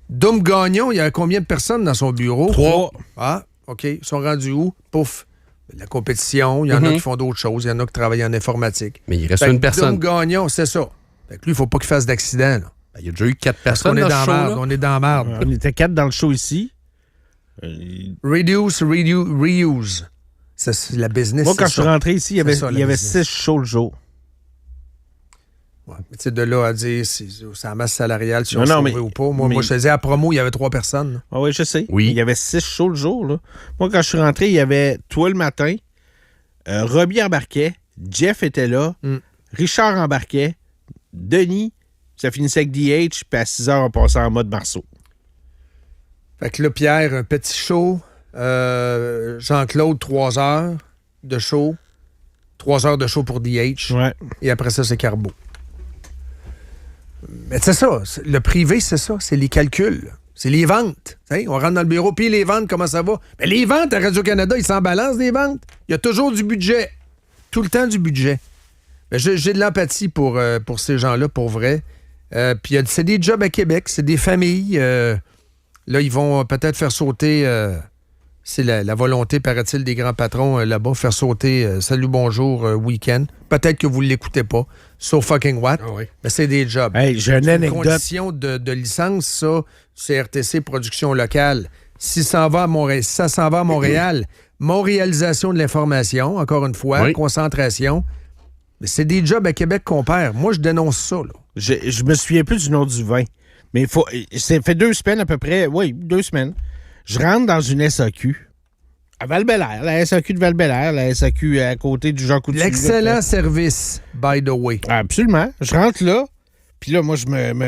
Dom Gagnon, il y a combien de personnes dans son bureau? 3. Ah, OK. Ils sont rendus où? Pouf. La compétition, il y en a qui font d'autres choses, il y en a qui travaillent en informatique. Mais il reste une personne. Dom Gagnon, c'est ça. Fait que lui, il ne faut pas qu'il fasse d'accident. Là. Il y a déjà eu 4 personnes on est dans dans le show. marde, on est dans la marde. On était 4 dans le show ici. Reduce, reuse. C'est la business. Moi, quand je suis rentré ici, il y avait 6 shows le jour. Ouais. Mais tu sais, de là à dire c'est la masse salariale, si on mais, ou pas. Moi, je te disais, à promo, il y avait 3 personnes. Ah oui, je sais. Oui. Il y avait 6 shows le jour. Là. Moi, quand je suis rentré, il y avait toi le matin, Robbie embarquait, Jeff était là, Richard embarquait, Denis, ça finissait avec DH, puis à 6 heures, on passait en mode Marceau. Fait que là, Pierre, un petit show. Jean-Claude, 3 heures de show. 3 heures de show pour DH. Ouais. Et après ça, c'est Carbo. Mais c'est ça. Le privé, c'est ça. C'est les calculs. C'est les ventes. T'sais, on rentre dans le bureau, puis les ventes, comment ça va? Mais les ventes à Radio-Canada, ils s'en balancent des ventes. Il y a toujours du budget. Tout le temps du budget. Mais j'ai de l'empathie pour ces gens-là, pour vrai. Puis c'est des jobs à Québec. C'est des familles. Là, ils vont peut-être faire sauter... c'est la volonté, paraît-il, des grands patrons là-bas, faire sauter Salut, bonjour, week-end. Peut-être que vous ne l'écoutez pas. So fucking what? Ah oui. Mais c'est des jobs. Hey, j'ai une anecdote. Une condition de licence, ça, CRTC, production locale. Si ça s'en va à Montréal, Montréalisation de l'information, encore une fois, concentration. Mais c'est des jobs à Québec qu'on perd. Moi, je dénonce ça. Là. Je me souviens plus du nom du vin. Mais ça fait 2 semaines à peu près. Oui, 2 semaines. Je rentre dans une SAQ À Val-Bélair, la SAQ de Val-Bélair, la SAQ à côté du Jean Coutu. L'excellent service, by the way. Absolument. Je rentre là, puis là, moi, je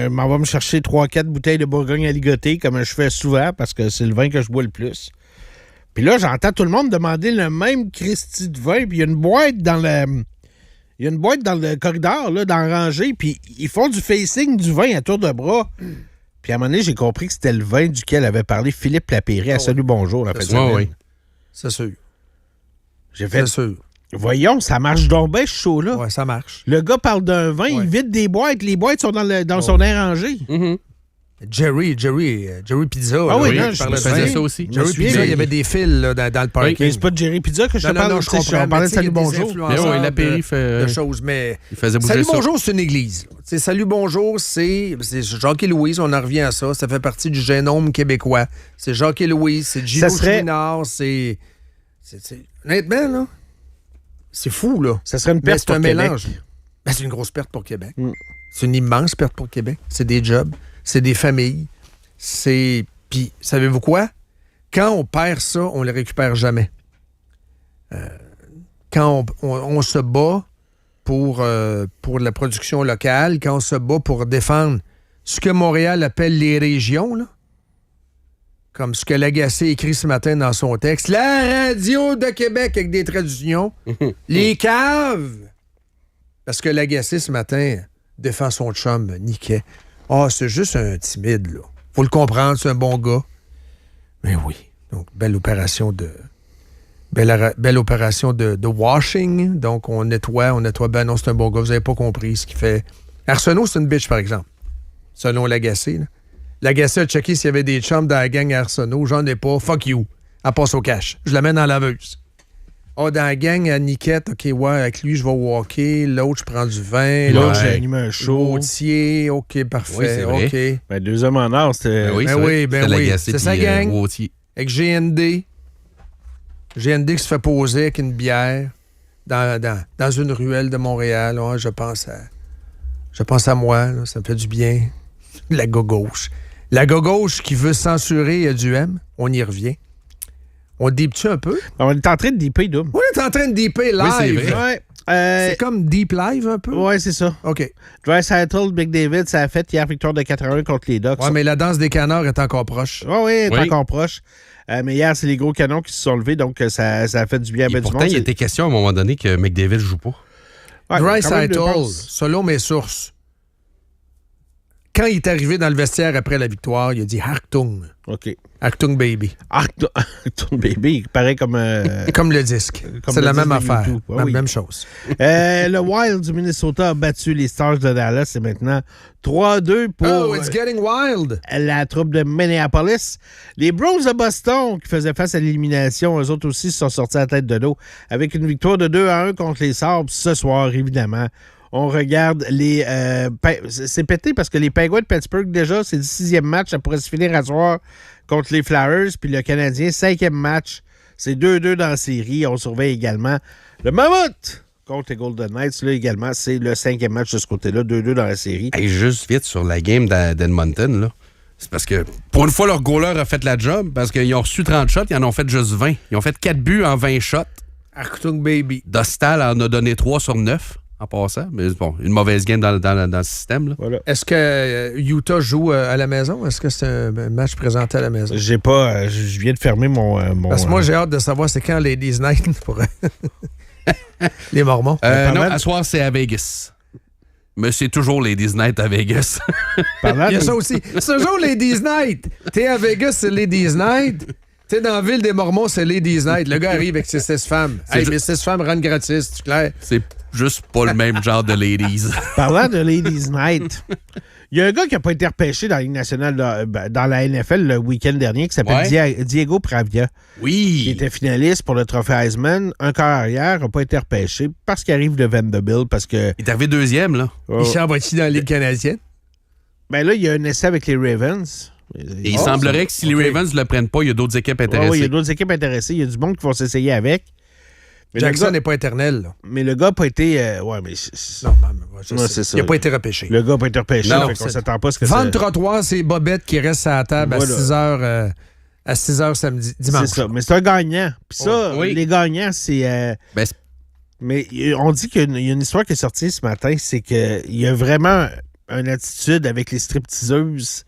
m'en vais me chercher 3-4 bouteilles de Bourgogne à ligoter, comme je fais souvent, parce que c'est le vin que je bois le plus. Puis là, j'entends tout le monde demander le même Christy de vin, puis il y a une boîte dans le... Il y a une boîte dans le corridor, là, dans la rangée, puis ils font du facing du vin à tour de bras. Puis à un moment donné, j'ai compris que c'était le vin duquel avait parlé Philippe Lapéry à Salut Bonjour. En fait, Oui. C'est sûr. J'ai fait, C'est sûr. voyons, ça marche donc bien ce show-là. Ouais, ça marche. Le gars parle d'un vin, il vide des boîtes. Les boîtes sont dans son air rangé. Jerry Pizza. Ah oui, là, non, je je parlais faisais de ça vin. aussi. Jerry me souviens, Pizza, mais- il y avait des fils là, dans le parking. Mais c'est pas de Jerry Pizza que je te parle. Non, je comprends. On parlait de mais Salut tu sais, il y a Bonjour. des Mais influenceurs oui, Lapéry fait... de choses, mais Il faisait bouger Salut ça. Bonjour, c'est une église. Tu sais, Salut Bonjour, c'est Jacques et Louise, on en revient à ça. Ça fait partie du génome québécois. C'est Jacques et Louise, c'est Gino Ça serait- Chouinard, c'est... Honnêtement, là, c'est fou, là. Ça serait une Mais perte c'est pour un Québec. mélange. Ben, c'est une grosse perte pour Québec. C'est une immense perte pour Québec. C'est des jobs, c'est des familles, c'est... Puis, savez-vous quoi? Quand on perd ça, on ne le récupère jamais. Quand on se bat pour la production locale, quand on se bat pour défendre ce que Montréal appelle les régions, là, comme ce que Lagacé écrit ce matin dans son texte, la radio de Québec avec des traductions, les caves. Parce que Lagacé ce matin défend son chum, Niquet. Ah, c'est juste un timide, là. Faut le comprendre, c'est un bon gars. Mais oui, donc belle opération de washing. Donc on nettoie. Ben non, c'est un bon gars, vous n'avez pas compris ce qu'il fait. Arsenault, c'est une bitch, par exemple, selon Lagacé. Là. Lagacé a checké s'il y avait des chums dans la gang à Arsenault. J'en ai pas. Fuck you. Elle passe au cash. Je la mets dans la laveuse. Ah, dans la gang à Niquette, OK, ouais, avec lui, je vais walker. L'autre, je prends du vin. L'autre, j'ai Ouais. animé un show. Gauthier, OK, parfait. Oui, c'est vrai. OK. Ben, 2 hommes en or, c'était... Ben oui, Ben c'est oui, vrai. ben C'était oui. Lagacé C'est sa puis, gang. Wautier. Avec GND. GND qui se fait poser avec une bière dans une ruelle de Montréal. Ouais, je pense à moi, là, ça me fait du bien. La gauche. La gauche qui veut censurer du M, on y revient. On deep-tu un peu? On est en train de deeper, Doom. On est en train de deeper live. Oui, c'est vrai. Ouais. C'est comme deep live un peu? Ouais, c'est ça. OK. Draisaitl, Big David, ça a fait hier victoire de 4-1 contre les Ducks. Ouais, mais la danse des canards est encore proche. Oui, elle est Oui. encore proche. Mais hier, c'est les gros canons qui se sont levés, donc ça a fait du bien à Et ben du pourtant, monde. il était question à un moment donné que McDavid joue pas. Ouais, quand même Draisaitl, deux passes. selon mes sources, quand il est arrivé dans le vestiaire après la victoire, il a dit « Hartung ». OK. Hartung Baby. Ton bébé, il paraît comme... Comme le disque. Comme C'est le la disque même de affaire. YouTube. Ah La oui. même chose. Le Wild du Minnesota a battu les Stars de Dallas. C'est maintenant 3-2 pour Oh, it's getting wild! la troupe de Minneapolis. Les Browns de Boston, qui faisaient face à l'élimination, eux autres aussi se sont sortis à la tête de l'eau avec une victoire de 2-1 contre les Sabres ce soir, évidemment. On regarde les... c'est pété parce que les Penguins de Pittsburgh, déjà, c'est le 6e match. Ça pourrait se finir à soir contre les Flyers. Puis le Canadien, 5e match. C'est 2-2 dans la série. On surveille également le Mammouth contre les Golden Knights. Là, également, c'est le 5e match de ce côté-là. 2-2 dans la série. Hey, juste vite sur la game d'Edmonton, là. C'est parce que, pour une fois, leur goaler a fait la job, parce qu'ils ont reçu 30 shots, ils en ont fait juste 20. Ils ont fait 4 buts en 20 shots. Hartung Baby. Dostal en a donné 3 sur 9 en passant. Mais bon, une mauvaise game dans le système, là. Voilà. Est-ce que Utah joue à la maison? Est-ce que c'est un match présenté à la maison? J'ai pas... je viens de fermer mon... Parce que moi, j'ai hâte de savoir c'est quand Ladies Night pour les Mormons. Non, à soir, c'est à Vegas. Mais c'est toujours Ladies Night à Vegas. parlant Il y a de- ça aussi. C'est toujours Ladies Night. T'es à Vegas, c'est Ladies Night. T'es dans la ville des Mormons, c'est Ladies Night. Le gars arrive avec ses 16 femmes. Hey, mes 16 femmes rentrent gratis, c'est clair? C'est juste pas le même genre de ladies. Parlant de Ladies Night, il y a un gars qui n'a pas été repêché dans la Ligue nationale, dans la NFL le week-end dernier, qui s'appelle Diego Pravia, qui Oui. était finaliste pour le trophée Heisman. Un quart arrière n'a pas été repêché parce qu'il arrive de Vanderbilt, parce que... Il est arrivé deuxième, là. Il s'en va-tu dans la Ligue canadienne? Ben là, il y a un essai avec les Ravens. Et il semblerait que si les Ravens ne le prennent pas, il y a d'autres équipes intéressées. Oui, il y a d'autres équipes intéressées. Il y a du monde qui vont s'essayer avec. Mais Jackson le gars- n'est pas éternel, là. mais le gars n'a pas été... ouais, mais... Non, je Ouais, sais. c'est ça. Il n'a pas été repêché. Le gars n'a pas été repêché. Non, fait qu'on c'est- s'attend pas à ce que Vendre ça... trottoir, c'est Bobette qui reste à la table Voilà. à 6 heures à 6h dimanche. C'est ça, mais c'est un gagnant. Puis ça, Oui. les gagnants, c'est... Ben, mais on dit qu'il y a une histoire qui est sortie ce matin, c'est qu'il y a vraiment une attitude avec les stripteaseuses.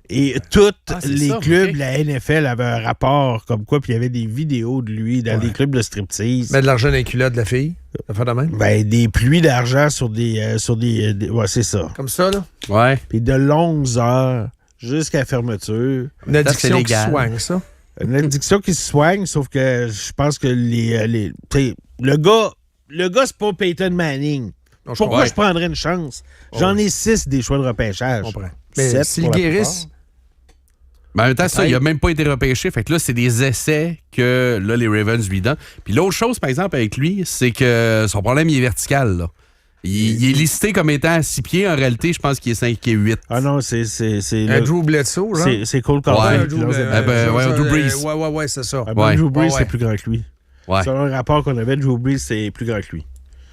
Et tous les clubs, la NFL avait un rapport comme quoi, puis il y avait des vidéos de lui dans des clubs de striptease. Mettre de l'argent dans les culottes de la fille, ça fait de même. Ben, des pluies d'argent sur des ouais, c'est ça. Comme ça, là. Ouais. Puis de longues heures jusqu'à la fermeture. Une addiction qui légal. soigne, ça. Une addiction qui se soigne, sauf que je pense que le gars, c'est pas Peyton Manning. Non, je Pourquoi comprends. je prendrais une chance? J'en ai 6 des choix de repêchage. Je comprends. Mais 7 s'ils pour la guérissent, Mais en même temps, ça, il n'a même pas été repêché. Fait que là, c'est des essais que là, les Ravens lui donnent. Puis l'autre chose, par exemple, avec lui, c'est que son problème, il est vertical. Là. Il est listé comme étant à 6 pieds. En réalité, je pense qu'il est 5 pieds 8. Ah non, c'est Drew Bledsoe, genre. c'est Cole Ouais. Calvin. Drew Brees. Ouais, c'est ça. Drew Brees, Ouais. c'est plus grand que lui. Ouais. Selon un rapport qu'on avait, Drew Brees, c'est plus grand que lui.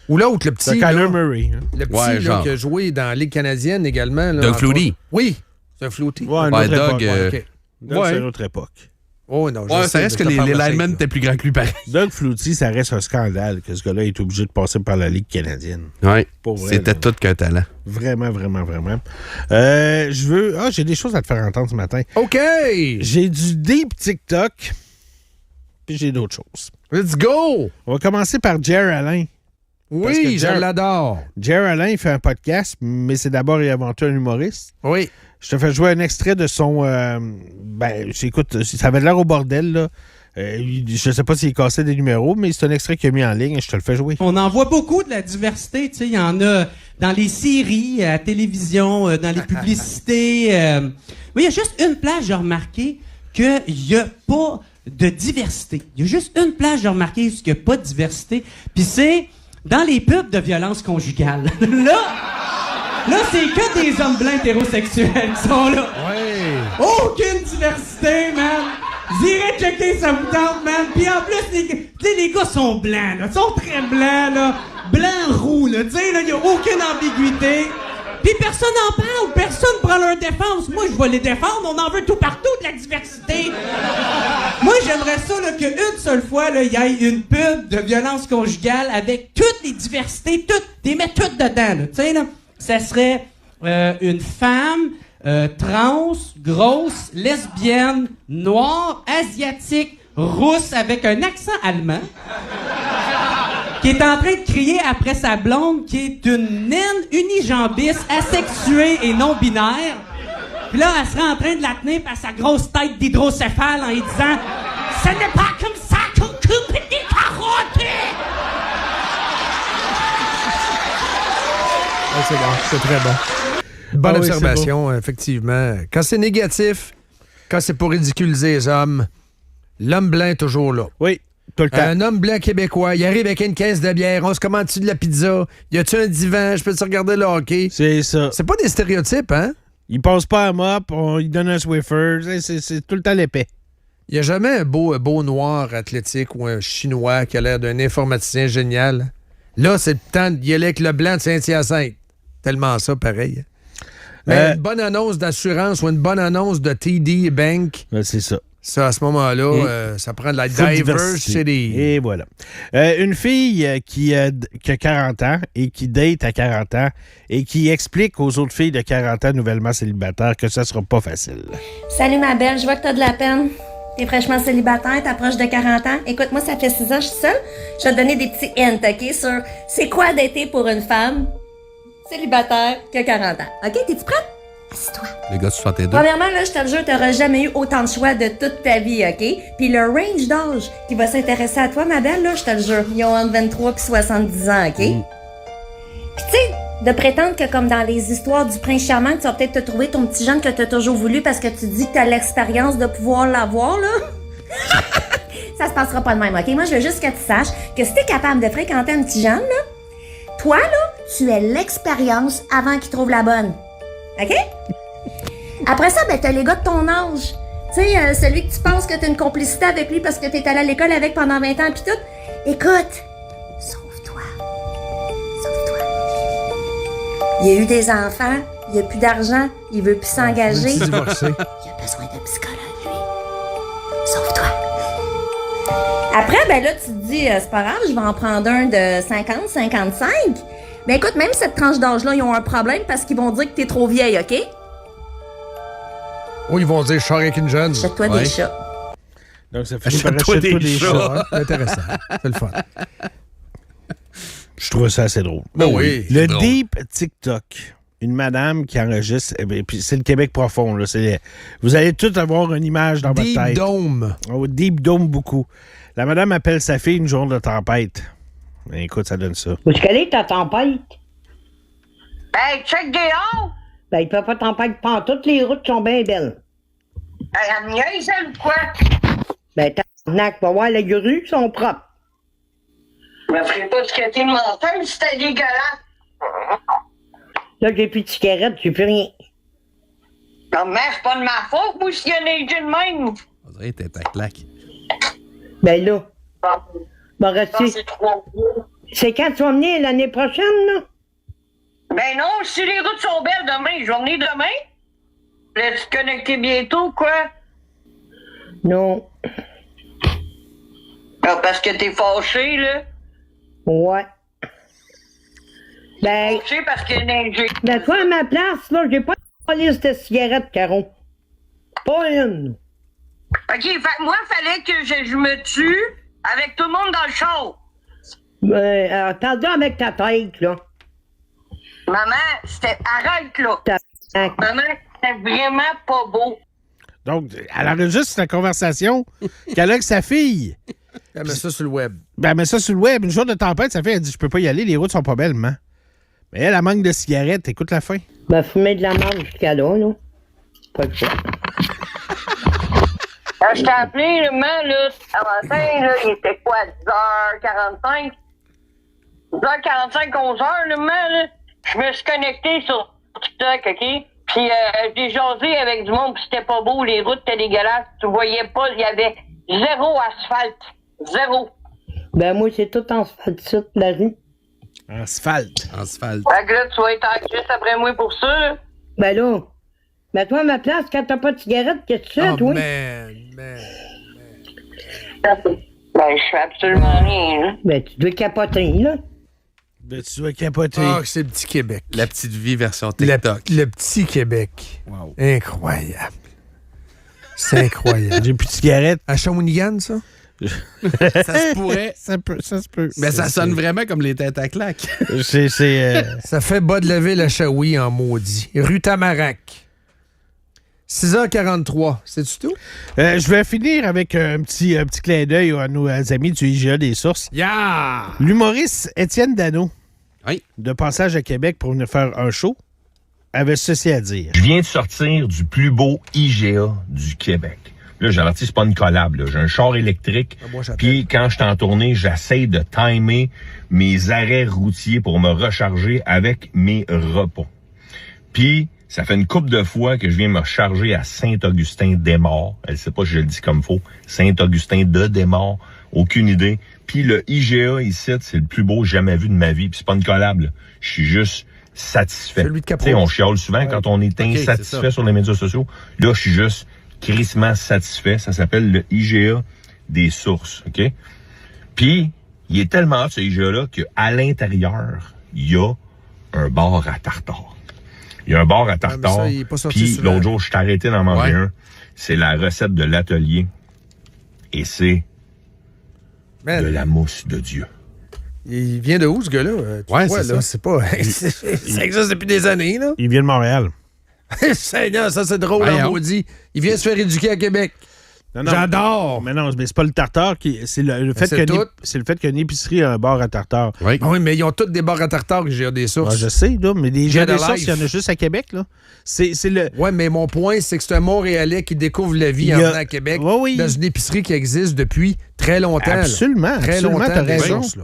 Ou l'autre, le petit. C'est là, Kyler Murray. Hein? le petit Ouais, là, genre. qui a joué dans la Ligue canadienne également. Là, Doug entre Flutie. autres. Oui, c'est un Flutie. Ouais, une Ouais, autre Doug, époque. OK. Doug, ouais. c'est une autre époque. Oh non, je Ouais, sais, ça reste je que te les parle de linemen ça. étaient plus grands que lui, pareil. Doug Flutie, ça reste un scandale que ce gars-là est obligé de passer par la Ligue canadienne. Ouais. Pour vrai, C'était là. tout qu'un talent. Vraiment, vraiment, vraiment. J'ai des choses à te faire entendre ce matin. OK! J'ai du deep TikTok, puis j'ai d'autres choses. Let's go! On va commencer par Jer Alain. Parce que Oui, je l'adore. Jer Alain, il fait un podcast, mais c'est d'abord et avant tout un humoriste. Oui. Je te fais jouer un extrait de son... écoute, ça avait l'air au bordel, là. Je sais pas s'il cassait des numéros, mais c'est un extrait qu'il a mis en ligne et je te le fais jouer. On en voit beaucoup de la diversité, tu sais, il y en a dans les séries, à la télévision, dans les publicités. Mais il y a juste une place, j'ai remarqué, qu'il n'y a pas de diversité. Il y a juste une place, j'ai remarqué, où il n'y a pas de diversité. Puis c'est dans les pubs de violence conjugale. Là, c'est que des hommes blancs hétérosexuels qui sont là. Oui. Aucune diversité, man! J'irai checker, ça vous tente, man! Puis en plus, les gars sont blancs, là. Ils sont très blancs, là. Blanc-roux, là. Tu sais, là, il n'y a aucune ambiguïté. Puis personne n'en parle, personne prend leur défense. Moi, je vais les défendre, on en veut tout partout, de la diversité. Moi, j'aimerais ça, là, qu'une seule fois, là, il y ait une pub de violence conjugale avec toutes les diversités, des mettre toutes dedans, là. Tu sais, là. Ça serait une femme trans, grosse, lesbienne, noire, asiatique, rousse, avec un accent allemand, qui est en train de crier après sa blonde, qui est une naine unijambiste, asexuée et non-binaire. Puis là, elle serait en train de la tenir par sa grosse tête d'hydrocéphale en lui disant « Ce n'est pas comme ça qu'on coupe des carottes! » C'est bon, c'est très bon. Bonne Ah oui, observation, effectivement. Quand c'est négatif, quand c'est pour ridiculiser les hommes, l'homme blanc est toujours là. Oui, tout le temps. Un homme blanc québécois, il arrive avec une caisse de bière, on se commande-tu de la pizza, y a-tu un divan, je peux-tu regarder le hockey? C'est ça. C'est pas des stéréotypes, hein? Il passe pas à mop, il donne un Swiffer. C'est tout le temps l'épais. Il n'y a jamais un beau noir athlétique ou un chinois qui a l'air d'un informaticien génial. Là, c'est le temps d'y aller avec le blanc de Saint-Hyacinthe. Tellement ça, pareil. Mais une bonne annonce d'assurance ou une bonne annonce de TD Bank, C'est ça. ça, à ce moment-là, ça prend de la diversity. Et voilà. Une fille qui a 40 ans et qui date à 40 ans et qui explique aux autres filles de 40 ans nouvellement célibataires que ça sera pas facile. Salut ma belle, je vois que t'as de la peine. T'es fraîchement célibataire, t'approches de 40 ans. Écoute, moi, ça fait 6 ans que je suis seule. Je vais te donner des petits hints, OK, sur c'est quoi dater pour une femme célibataire qui a 40 ans. OK, t'es-tu prête? Assis-toi. Les gars de 62. Premièrement, là, je te le jure, t'auras jamais eu autant de choix de toute ta vie, OK? Puis le range d'âge qui va s'intéresser à toi, ma belle, là, je te le jure, ils ont entre 23 et 70 ans, OK? Puis tu sais, de prétendre que comme dans les histoires du prince charmant, que tu vas peut-être te trouver ton petit jeune que t'as toujours voulu parce que tu dis que t'as l'expérience de pouvoir l'avoir, là. Ça se passera pas de même, OK? Moi, je veux juste que tu saches que si t'es capable de fréquenter un petit jeune, là, toi, là, tu es l'expérience avant qu'il trouve la bonne. OK? Après ça, ben, t'as les gars de ton âge. Tu sais, celui que tu penses que t'as une complicité avec lui parce que t'es allé à l'école avec pendant 20 ans pis tout. Écoute, sauve-toi. Sauve-toi. Il a eu des enfants, il a plus d'argent, il veut plus s'engager. Divorcé. Il a besoin d'un psychologue, lui. Sauve-toi. Après, ben là, tu te dis, c'est pas grave, je vais en prendre un de 50, 55. Ben écoute, même cette tranche d'âge-là, ils ont un problème parce qu'ils vont dire que t'es trop vieille, OK? Ou ils vont dire, je sors avec une jeune. Achète-toi des chats. Donc, ça fait Achète-toi des chats. C'est intéressant. C'est le fun. Je trouve ça assez drôle. Oui. Le Deep TikTok. Une madame qui enregistre, puis c'est le Québec profond. Là, vous allez tous avoir une image dans votre tête. Deep Dome. Oh, Deep Dome beaucoup. La madame appelle sa fille une journée de tempête. Ben, écoute, ça donne ça. Où est-ce qu'elle est, ta tempête? Ben, check dehors! Ben, il peut pas tempête pantoute, les routes sont bien belles. Ben, la niaise, elle, ou quoi? Ben, tabarnak, va voir, les grues sont propres. Je me ferais pas skater de mental, c'était dégueulasse. Là, j'ai plus de cigarette, j'ai plus rien. Non, mais c'est pas de ma faute, moi, s'il y en a eu de même. On dirait que t'es ta claque. Ben là, bon, rester. C'est trop beau. C'est quand tu vas venir l'année prochaine, là? Ben non, si les routes sont belles demain, je vais venir demain. Voulais-tu te connecter bientôt, quoi? Non. Ah, parce que t'es fâché, là. Ouais. Ben, Fâché parce que neigé. ben toi, à ma place, là, j'ai pas de liste de cigarettes, Caro. Pas une. OK, fait que moi, fallait que je me tue avec tout le monde dans le char. Attends avec ta tête, là. Maman, c'était... Arrête, là. Tabarnak. Maman, c'était vraiment pas beau. Donc, elle enregistre la conversation qu'elle a avec sa fille. Elle met ça sur le web. Ben, elle met ça sur le web. Une journée de tempête, sa fille, elle dit, je peux pas y aller, les routes sont pas belles, maman. Mais elle manque de cigarettes. Écoute la fin. Ben, fumer de la marde jusqu'à là. Pas de choix. Quand je t'ai appelé, le man, là, à matin, là, il était quoi, 10h45? 10h45, 11h, le man, là, je me suis connecté sur TikTok, OK? Puis j'ai jasé avec du monde, puis c'était pas beau, les routes étaient dégueulasses, tu voyais pas, il y avait zéro asphalte. Zéro. Ben, moi, c'est tout en asphalte, la rue. Asphalte. Fait que là, tu vas être juste après moi pour ça, là. Ben là, mets-toi à ma place, quand t'as pas de cigarette, qu'est-ce que tu fais, toi? Man. Ben, je fais absolument rien, là. Ben, tu dois capoter, là. Ben, tu dois capoter. Ah, c'est le petit Québec. La petite vie version TikTok. Le petit Québec. Wow. Incroyable. C'est incroyable. J'ai plus de cigarettes. À Shawinigan, ça? Ça se pourrait. Ça se peut. Mais ça sonne vraiment comme les têtes à claques. Ça fait bas de la ville à Shawi en maudit. Rue Tamarac. 6h43, c'est-tu tout? Je vais finir avec un petit clin d'œil à nos amis du IGA des Sources. Yeah! L'humoriste Étienne Dano, Oui. de passage à Québec pour venir faire un show, avait ceci à dire. Je viens de sortir du plus beau IGA du Québec. Là, j'ai averti, c'est pas une collab, là. J'ai un char électrique. Puis quand je suis en tournée, j'essaie de timer mes arrêts routiers pour me recharger avec mes repos. Puis ça fait une couple de fois que je viens me recharger à Saint-Augustin-des-Morts. Elle sait pas si je le dis comme faux. Saint-Augustin-de-des-Morts. Aucune idée. Puis le IGA ici, c'est le plus beau jamais vu de ma vie. Puis c'est pas une collab, là. Je suis juste satisfait. Celui de Tu sais, on chiale souvent quand on est insatisfait c'est sur les médias sociaux. Là, je suis juste crissement satisfait. Ça s'appelle le IGA des Sources, OK? Puis, il est tellement hot, ce IGA-là, qu'à l'intérieur, il y a un bar à tartare. Il y a un bar à tartare. Puis, l'autre jour, je suis arrêté d'en manger un. C'est la recette de l'atelier. Et c'est de la mousse de Dieu. Il vient de où, ce gars-là? Ouais, c'est ça. C'est pas... ça existe depuis des années, là. Il vient de Montréal. Seigneur, ça, c'est drôle, Voyons. en maudit. Il vient se faire éduquer à Québec. Non, J'adore! Mais non, mais c'est pas le tartare qui. C'est le fait c'est que c'est le fait qu'une épicerie a un bar à tartare. Oui. Ah oui, mais ils ont tous des bars à tartare, j'ai des sources. Ah, je sais, là, mais des J'ai gens des de sources, life. il y en a juste à Québec, là. C'est le. Ouais, mais mon point, c'est que c'est un Montréalais qui découvre la vie en venant à Québec dans une épicerie qui existe depuis très longtemps. Absolument. Très absolument, longtemps, t'as des raison. sources, là.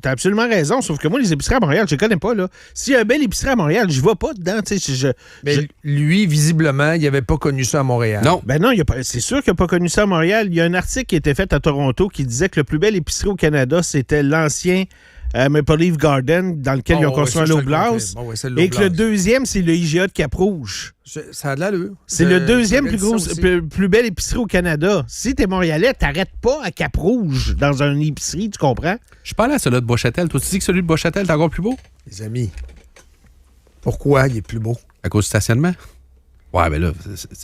T'as absolument raison, sauf que moi, les épiceries à Montréal, je les connais pas, là. S'il y a un bel épicerie à Montréal, je vais pas dedans, tu sais. Mais lui, visiblement, il n'avait pas connu ça à Montréal. Non. Ben non, c'est sûr qu'il n'a pas connu ça à Montréal. Il y a un article qui a été fait à Toronto qui disait que le plus bel épicerie au Canada, c'était l'ancien Maple Leaf Garden, dans lequel ils ont construit un Loblaws. Et que le deuxième, c'est le IGA de Cap-Rouge. Ça a de l'allure. C'est le deuxième plus belle épicerie au Canada. Si t'es Montréalais, t'arrêtes pas à Cap-Rouge dans une épicerie, tu comprends? Je parle à celui de Bois-Châtel. Toi, tu dis que celui de Bois-Châtel est encore plus beau? Les amis, pourquoi il est plus beau? À cause du stationnement? Ouais, mais là,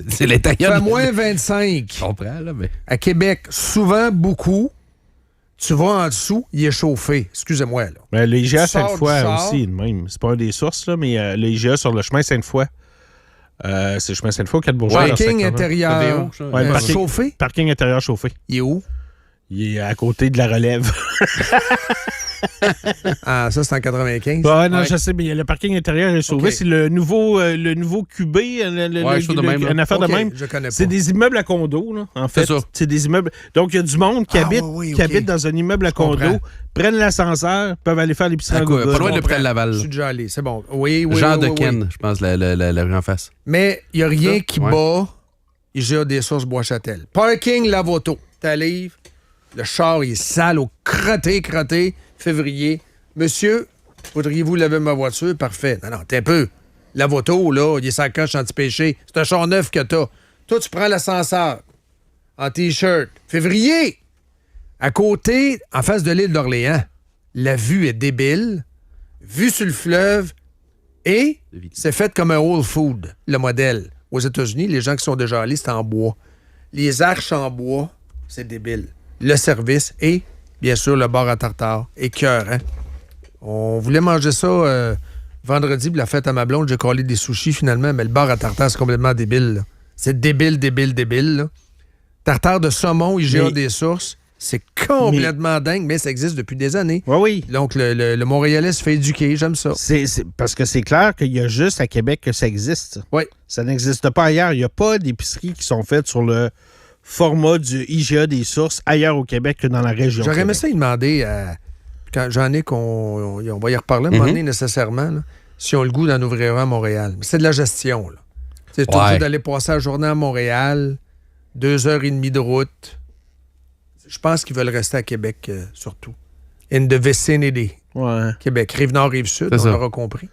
c'est l'intérieur. Ça fait moins 25. Je comprends, là, mais... À Québec, souvent, beaucoup. Tu vas en dessous, il est chauffé. Excusez-moi, là. Ben, le IGA Sainte-Foy aussi, même. C'est pas un des sources, là, mais le IGA sur le chemin Sainte-Foy. C'est le chemin Sainte-Foy ou 4 Bourgeois. Parking intérieur chauffé? Parking intérieur chauffé. Il est où? Il est à côté de la relève. Ah, ça, c'est en 95? Ouais, non, je sais, mais le parking intérieur est sauvé. Okay. C'est le nouveau QB, une affaire de même. Je connais pas. C'est des immeubles à condo, là, en fait. C'est des immeubles. Donc, il y a du monde qui habite dans un immeuble à condo, prennent l'ascenseur, peuvent aller faire l'épicerie en Google. Pas loin de près de Laval. Je suis déjà allé, c'est bon. Oui. Jean de Ken, je pense, la rue en face. Mais il n'y a rien qui bat IGA des Sources Bois-Châtel. Parking Lavoto. T'arrives, le char il est sale au crotté. Février. Monsieur, voudriez-vous laver ma voiture? Parfait. Non, t'es un peu. Lavoto, là, il est sa coche anti-péché. C'est un char neuf que t'as. Toi, tu prends l'ascenseur en T-shirt. Février! À côté, en face de l'île d'Orléans, la vue est débile. Vue sur le fleuve. Et c'est fait comme un Whole Food, le modèle. Aux États-Unis, les gens qui sont déjà allés, c'est en bois. Les arches en bois, c'est débile. Le service et... bien sûr, le bar à tartare. Écœurant. On voulait manger ça vendredi, puis la fête à ma blonde, j'ai collé des sushis finalement, mais le bar à tartare, c'est complètement débile. Là. C'est débile. Là. Tartare de saumon, IGA des Sources, c'est complètement dingue, mais ça existe depuis des années. Oui. Donc, le Montréalais se fait éduquer, j'aime ça. C'est parce que c'est clair qu'il y a juste à Québec que ça existe. Oui. Ça n'existe pas ailleurs. Il n'y a pas d'épiceries qui sont faites sur le format du IGA des Sources ailleurs au Québec que dans la région. J'aurais aimé ça y demander à... Quand Jean-Nic, on va y reparler à un moment donné nécessairement, là, si on a le goût d'en ouvrir un à Montréal. Mais c'est de la gestion, là. C'est tout d'aller passer la journée à Montréal, 2h30 de route. Je pense qu'ils veulent rester à Québec, surtout. In the vicinity. Ouais. Québec. Rive-Nord, Rive-Sud, on aura compris.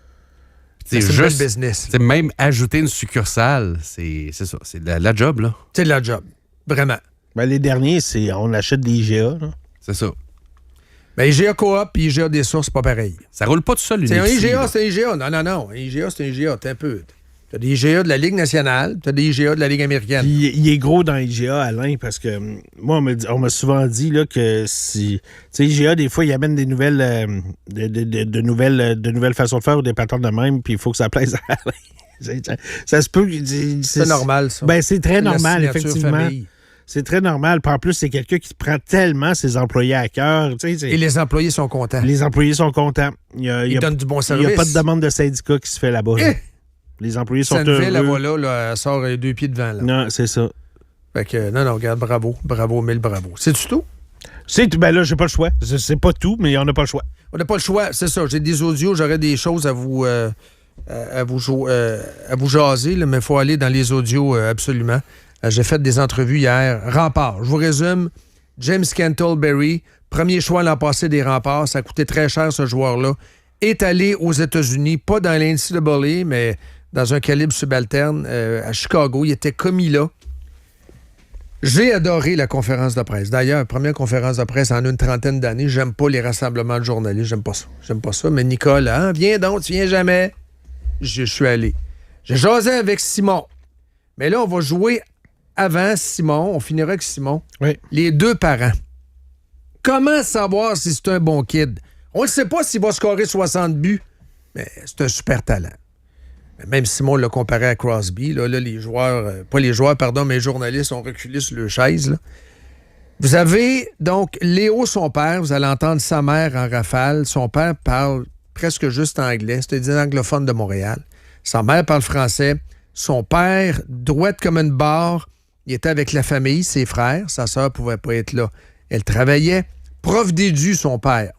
C'est juste business. C'est même ajouter une succursale, c'est ça. C'est de la job, là. C'est de la job. Vraiment. Ben, les derniers, on achète des IGA. Là. C'est ça. Ben, IGA Coop et IGA des Sources, c'est pas pareil. Ça roule pas tout seul, c'est un IGA, c'est un IGA. Non. Un IGA, c'est un IGA. T'es un peu. T'as des IGA de la Ligue nationale, t'as des IGA de la Ligue américaine. Puis, il est gros dans IGA, Alain, parce que moi, on m'a souvent dit là, que si. Tu sais, IGA, des fois, il amène des nouvelles, de nouvelles façons de faire ou des patterns de même, puis il faut que ça plaise à Alain. Ça se peut. C'est normal, ça. Ben, c'est très normal, effectivement. Famille. C'est très normal. Puis en plus, c'est quelqu'un qui prend tellement ses employés à cœur. Et les employés sont contents. Les employés sont contents. Ils donnent du bon service. Il n'y a pas de demande de syndicat qui se fait là-bas. Là. Les employés sont heureux. La voilà, là, elle sort 2 pieds devant. Là. Non, c'est ça. Fait que, non, regarde, bravo, 1000 bravo. C'est-tu tout? Ben là, j'ai pas le choix. C'est pas tout, mais on n'a pas le choix. On n'a pas le choix, c'est ça. J'ai des audios, j'aurais des choses à vous jaser, là, mais il faut aller dans les audios absolument. J'ai fait des entrevues hier. Remparts. Je vous résume. James Cantleberry, premier choix l'an passé des Remparts. Ça a coûté très cher, ce joueur-là. Est allé aux États-Unis, pas dans l'NCAA, mais dans un calibre subalterne à Chicago. Il était commis là. J'ai adoré la conférence de presse. D'ailleurs, première conférence de presse en une trentaine d'années. J'aime pas les rassemblements de journalistes. J'aime pas ça. Mais Nicole, viens donc, tu viens jamais. Je suis allé. J'ai jasé avec Simon. Mais là, on va jouer avant Simon. On finira avec Simon. Oui. Les deux parents. Comment savoir si c'est un bon kid? On ne sait pas s'il va scorer 60 buts, mais c'est un super talent. Même Simon l'a comparé à Crosby. Là, les joueurs, mais les journalistes ont reculé sur leur chaise. Là. Vous avez donc Léo, son père. Vous allez entendre sa mère en rafale. Son père parle presque juste anglais. C'est des anglophones de Montréal. Sa mère parle français. Son père, droite comme une barre, il était avec la famille, ses frères. Sa sœur ne pouvait pas être là. Elle travaillait. Prof d'édu, son père.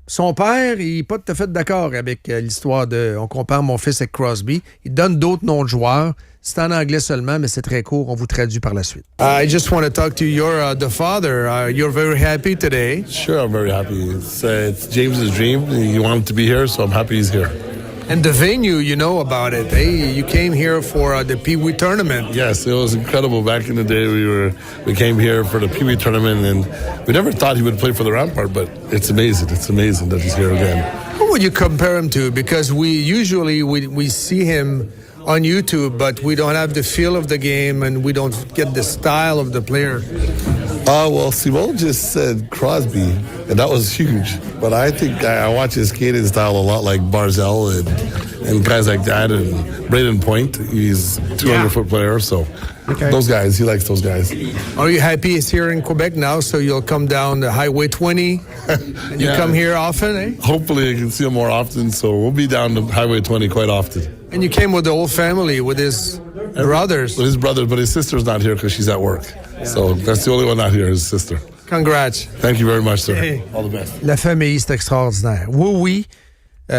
Son père, il n'est pas tout à fait d'accord avec l'histoire de... On compare mon fils avec Crosby. Il donne d'autres noms de joueurs. C'est en anglais seulement, mais c'est très court. On vous traduit par la suite. I just want to talk to you. You're the father. You're very happy today. Sure, I'm very happy. It's James's dream. He wanted to be here, so I'm happy he's here. And the venue, you know about it. Hey, you came here for the Pee Wee tournament. Yes, it was incredible. Back in the day, we came here for the Pee Wee tournament, and we never thought he would play for the Rampart, but it's amazing. It's amazing that he's here again. Who would you compare him to? Because we usually see him on YouTube, but we don't have the feel of the game, and we don't get the style of the player. Well, Simone just said Crosby, and that was huge. But I think I watch his skating style a lot like Barzell and guys like that, and Braden Point. He's a 200-foot player, so those guys, he likes those guys. Are you happy he's here in Quebec now, so you'll come down the Highway 20? And you come here often, eh? Hopefully I can see him more often, so we'll be down the Highway 20 quite often. And you came with the whole family, with his brothers. With his brothers, but his sister's not here because she's at work. Yeah. So that's the only one not here, his sister. Congrats. Thank you very much, sir. Hey. All the best. La famille, c'est extraordinaire. Oui.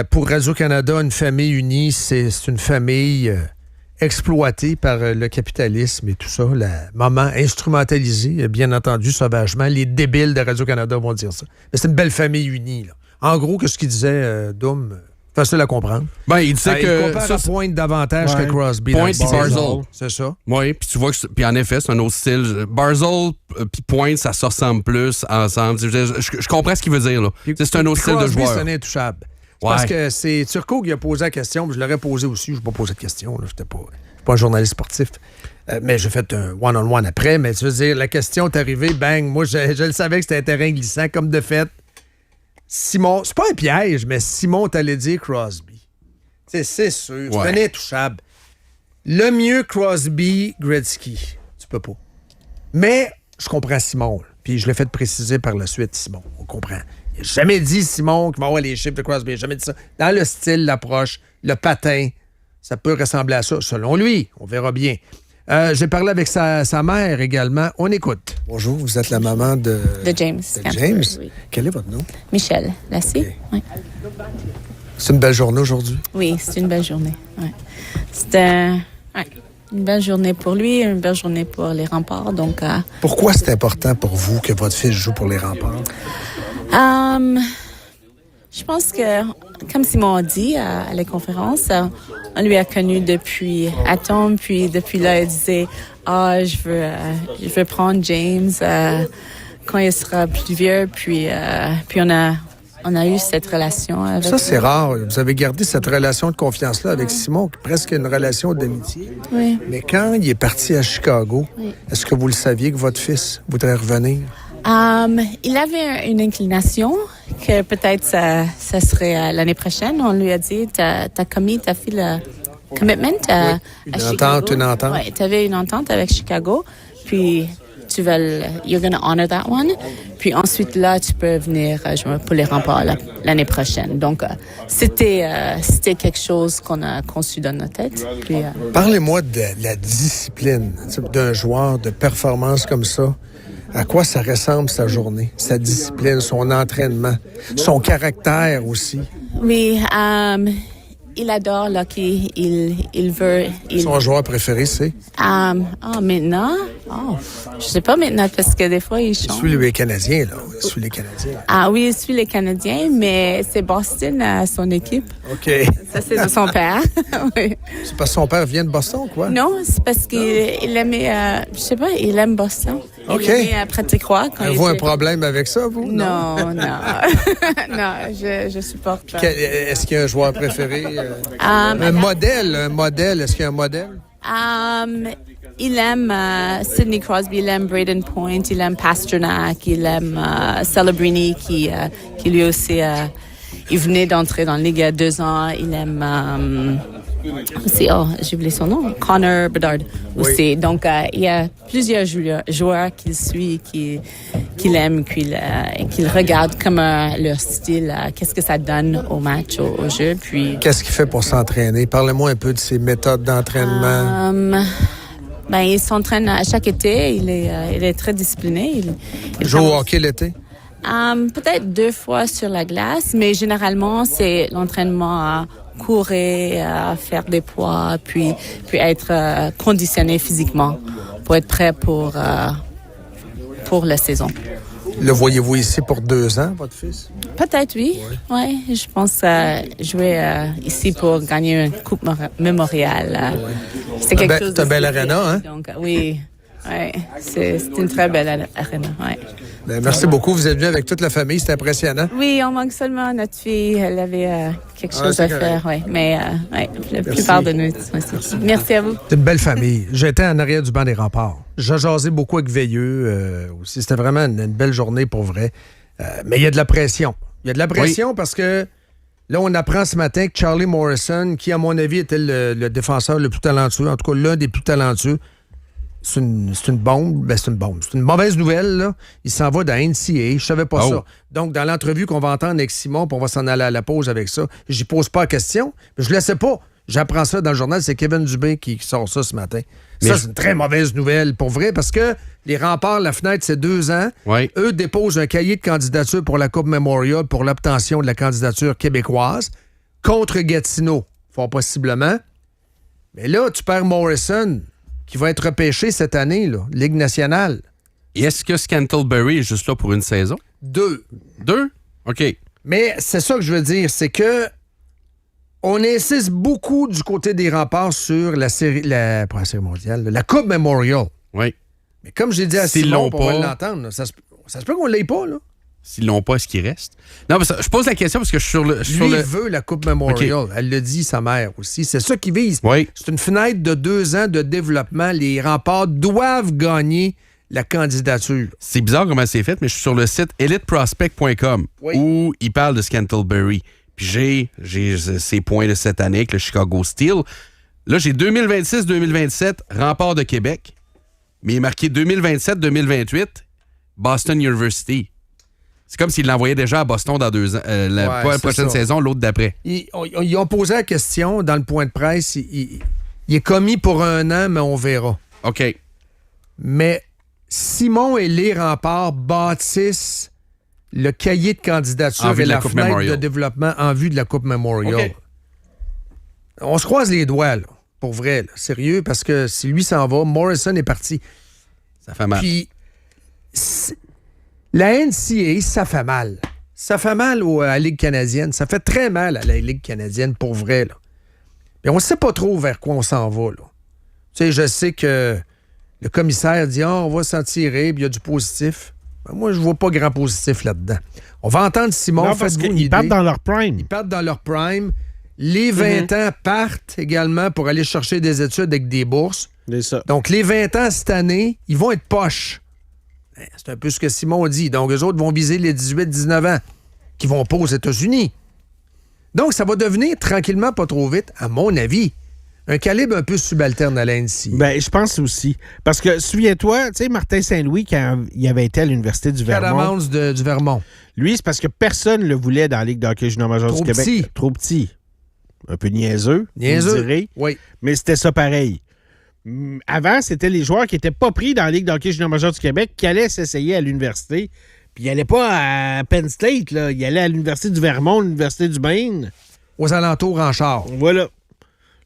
Pour Radio-Canada, une famille unie, c'est une famille exploitée par le capitalisme et tout ça. La maman instrumentalisée, bien entendu, sauvagement. Les débiles de Radio-Canada vont dire ça. Mais c'est une belle famille unie, là. En gros, que ce qu'il disait, Doom... Facile à comprendre. Ben, il disait que. Il compare à Pointe davantage que Crosby. Point et Barzell. C'est ça. Oui, puis tu vois que. Puis en effet, c'est un autre style. Barzell puis Point, ça se ressemble plus ensemble. Je comprends ce qu'il veut dire, là. C'est un autre style de joueur. C'est un intouchable. Parce que c'est Turcot qui a posé la question, mais je l'aurais posé aussi. Je n'ai pas posé de question. Je n'étais pas un journaliste sportif. Mais j'ai fait un one-on-one après. Mais tu veux dire, la question est arrivée, bang. Moi, je le savais que c'était un terrain glissant, comme de fait. Simon, c'est pas un piège, mais Simon t'allait dire Crosby. C'est sûr, c'est un intouchable. Le mieux Crosby, Gretzky. Tu peux pas. Mais je comprends Simon. Puis je l'ai fait préciser par la suite, Simon. On comprend. Il n'a jamais dit, Simon, qu'il va avoir les chiffres de Crosby. Il n'a jamais dit ça. Dans le style, l'approche, le patin, ça peut ressembler à ça, selon lui. On verra bien. J'ai parlé avec sa mère également. On écoute. Bonjour, vous êtes la maman de James. De James? Oui. Quel est votre nom? Michel Lassé. Okay. Oui. C'est une belle journée aujourd'hui? Oui, c'est une belle journée. Ouais. C'était une belle journée pour lui, une belle journée pour les Remparts. Donc, pourquoi c'est important pour vous que votre fils joue pour les Remparts? Je pense que, comme Simon a dit à la conférence, on lui a connu depuis Atom, puis depuis là, il disait « je veux prendre James quand il sera plus vieux », puis on a eu cette relation avec... Ça, c'est rare. Vous avez gardé cette relation de confiance-là avec Simon, presque une relation d'amitié. Oui. Mais quand il est parti à Chicago, est-ce que vous le saviez que votre fils voudrait revenir? Il avait une inclination que peut-être ça serait l'année prochaine. On lui a dit, t'as fait le commitment à Chicago. Une entente. Oui, t'avais une entente avec Chicago. Puis you're going to honor that one. Puis ensuite, là, tu peux venir jouer pour les Remparts l'année prochaine. Donc, c'était quelque chose qu'on a conçu dans notre tête. Puis, parlez-moi de la discipline d'un joueur de performance comme ça. À quoi ça ressemble sa journée, sa discipline, son entraînement, son caractère aussi? Oui, il adore Lucky. Il veut... Son joueur préféré, c'est? Maintenant? Je sais pas maintenant, parce que des fois, il change. Il suit les Canadiens, là. Il suit les Canadiens. Oui, il suit les Canadiens, mais c'est Boston, son équipe. OK. Ça, c'est de son père. Oui. C'est parce que son père vient de Boston, quoi? Non, c'est parce qu'il aimait... je sais pas, il aime Boston. OK. Il aimait Pratique-Roi. Avez-vous un problème avec ça, vous? Non. Non, je supporte pas. Est-ce qu'il y a un joueur préféré? Un modèle. Est-ce qu'il y a un modèle? Il aime Sidney Crosby, il aime Braden Point, il aime Pasternak, il aime Celebrini qui lui aussi il venait d'entrer dans la Ligue il y a 2 ans. Il aime j'ai oublié son nom, Connor Bedard aussi. Oui. Donc il y a plusieurs joueurs qu'il suit, qu'il aime, qu'il regarde comme leur style, qu'est-ce que ça donne au match, au jeu. Puis qu'est-ce qu'il fait pour s'entraîner? Parlez-moi un peu de ses méthodes d'entraînement. Il s'entraîne à chaque été. Il est très discipliné. Il joue au hockey l'été? Peut-être 2 fois sur la glace, mais généralement, c'est l'entraînement à courir, à faire des poids, puis être conditionné physiquement pour être prêt pour la saison. Le voyez-vous ici pour 2 ans, votre fils? Peut-être, oui. Ouais, je pense jouer ici pour gagner une coupe mémoriale. C'est quelque chose. C'est un bel aréna, hein? Donc, oui. Ouais, c'est une très belle arena. Ouais. Merci beaucoup. Vous êtes venu avec toute la famille. C'était impressionnant. Oui, on manque seulement notre fille. Elle avait quelque chose à faire. Ouais. Mais la plupart de nous sont ici. Merci à vous. C'est une belle famille. J'étais en arrière du banc des remparts. J'ai jasé beaucoup avec Veilleux aussi. C'était vraiment une belle journée pour vrai. Mais il y a de la pression. Il y a de la pression parce que là, on apprend ce matin que Charlie Morrison, qui, à mon avis, était le défenseur le plus talentueux, en tout cas l'un des plus talentueux, c'est une bombe. Ben, c'est une bombe. C'est une mauvaise nouvelle, là. Il s'en va dans NCAA. Je savais pas ça. Donc, dans l'entrevue qu'on va entendre avec Simon, puis on va s'en aller à la pause avec ça, j'y pose pas la question. Mais je le sais pas. J'apprends ça dans le journal. C'est Kevin Dubé qui sort ça ce matin. Ça, c'est une très mauvaise nouvelle, pour vrai, parce que les remparts, la fenêtre, c'est 2 ans. Oui. Eux déposent un cahier de candidature pour la Coupe Memorial pour l'obtention de la candidature québécoise contre Gatineau, fort possiblement. Mais là, tu perds Morrison, qui va être repêché cette année, là, Ligue nationale. Et est-ce que Scantlebury est juste là pour une saison? 2. 2? OK. Mais c'est ça que je veux dire, c'est que on insiste beaucoup du côté des remparts sur la mondiale, la Coupe Memorial. Oui. Mais comme j'ai dit à Simon, on va l'entendre, ça se peut qu'on ne l'ait pas, là. S'ils l'ont pas, est-ce qu'il reste? Non, mais je pose la question parce que je suis sur le... Lui, il veut la Coupe Memorial. Okay. Elle le dit, sa mère aussi. C'est ça qu'il vise. Oui. C'est une fenêtre de 2 ans de développement. Les remparts doivent gagner la candidature. C'est bizarre comment c'est fait, mais je suis sur le site eliteprospect.com où il parle de Scantlebury. Puis j'ai ces points de cette année avec le Chicago Steel. Là, j'ai 2026-2027, Remparts de Québec. Mais il est marqué 2027-2028, Boston University. C'est comme s'il l'envoyait déjà à Boston dans 2 ans. Pas la prochaine saison, l'autre d'après. Ils ont posé la question dans le point de presse. Il est commis pour 1 an, mais on verra. OK. Mais Simon et les remparts bâtissent le cahier de candidature et la fenêtre de développement en vue de la Coupe Memorial. Okay. On se croise les doigts, là, pour vrai, là, sérieux, parce que si lui s'en va, Morrison est parti. Ça fait mal. Puis, la NCAA, ça fait mal. Ça fait mal à la Ligue canadienne. Ça fait très mal à la Ligue canadienne, pour vrai. Là. Et on ne sait pas trop vers quoi on s'en va. Là. Tu sais, je sais que le commissaire dit on va s'en tirer, puis il y a du positif. Ben, moi, je vois pas grand positif là-dedans. On va entendre Simon. Non, parce qu'ils partent dans leur prime. Ils partent dans leur prime. Les 20 ans partent également pour aller chercher des études avec des bourses. C'est ça. Donc, les 20 ans cette année, ils vont être poches. C'est un peu ce que Simon dit. Donc, eux autres vont viser les 18-19 ans qui vont pas aux États-Unis. Donc, ça va devenir tranquillement, pas trop vite, à mon avis, un calibre un peu subalterne à l'ANSI. Ben, je pense aussi. Parce que, souviens-toi, tu sais, Martin Saint-Louis, quand il avait été à l'Université du Vermont. Caramance du Vermont. Lui, c'est parce que personne ne le voulait dans la Ligue de hockey junior major du Québec. Trop petit. Un peu niaiseux. Niaiseux. Dirais. Oui. Mais c'était ça pareil. Avant, c'était les joueurs qui n'étaient pas pris dans la Ligue de hockey junior major du Québec qui allaient s'essayer à l'université. Puis ils n'allaient pas à Penn State, là. Ils allaient à l'Université du Vermont, l'Université du Maine. Aux alentours en char. Voilà.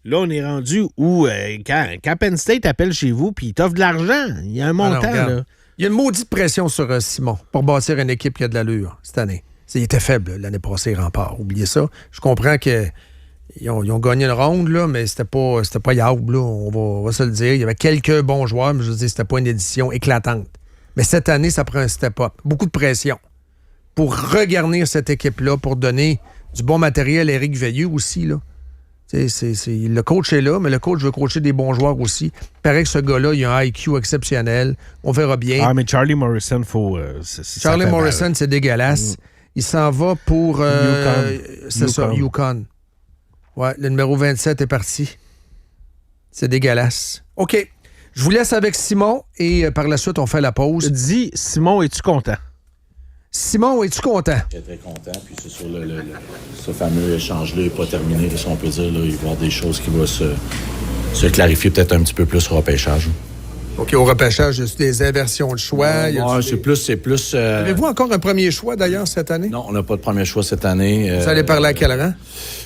Là, on est rendu où, quand Penn State appelle chez vous, puis il t'offre de l'argent, il y a un montant, là. Il y a une maudite pression sur Simon pour bâtir une équipe qui a de l'allure cette année. Il était faible l'année passée, Rempart. Oubliez ça. Je comprends qu'ils ont gagné une ronde, là, mais c'était pas yable, là. On va se le dire. Il y avait quelques bons joueurs, mais je veux dire, c'était pas une édition éclatante. Mais cette année, ça prend un step-up. Beaucoup de pression pour regarnir cette équipe-là, pour donner du bon matériel à Éric Veilleux aussi, là. Le coach est là, mais le coach veut coacher des bons joueurs aussi. Il paraît que ce gars-là, il a un IQ exceptionnel. On verra bien. Ah, mais Charlie Morrison, Charlie Morrison, c'est dégueulasse. Il s'en va pour... c'est ça, Yukon. Ouais, le numéro 27 est parti. C'est dégueulasse. OK. Je vous laisse avec Simon et par la suite, on fait la pause. Dis, Simon, es-tu content? Simon, es-tu content? Je suis très content. Puis c'est sûr, ce fameux échange-là n'est pas terminé, si on peut dire. Là, il va y avoir des choses qui vont se clarifier peut-être un petit peu plus au repêchage. OK, au repêchage, il y a des inversions de choix. C'est plus... Avez-vous encore un premier choix, d'ailleurs, cette année? Non, on n'a pas de premier choix cette année. Vous allez parler à quel rang?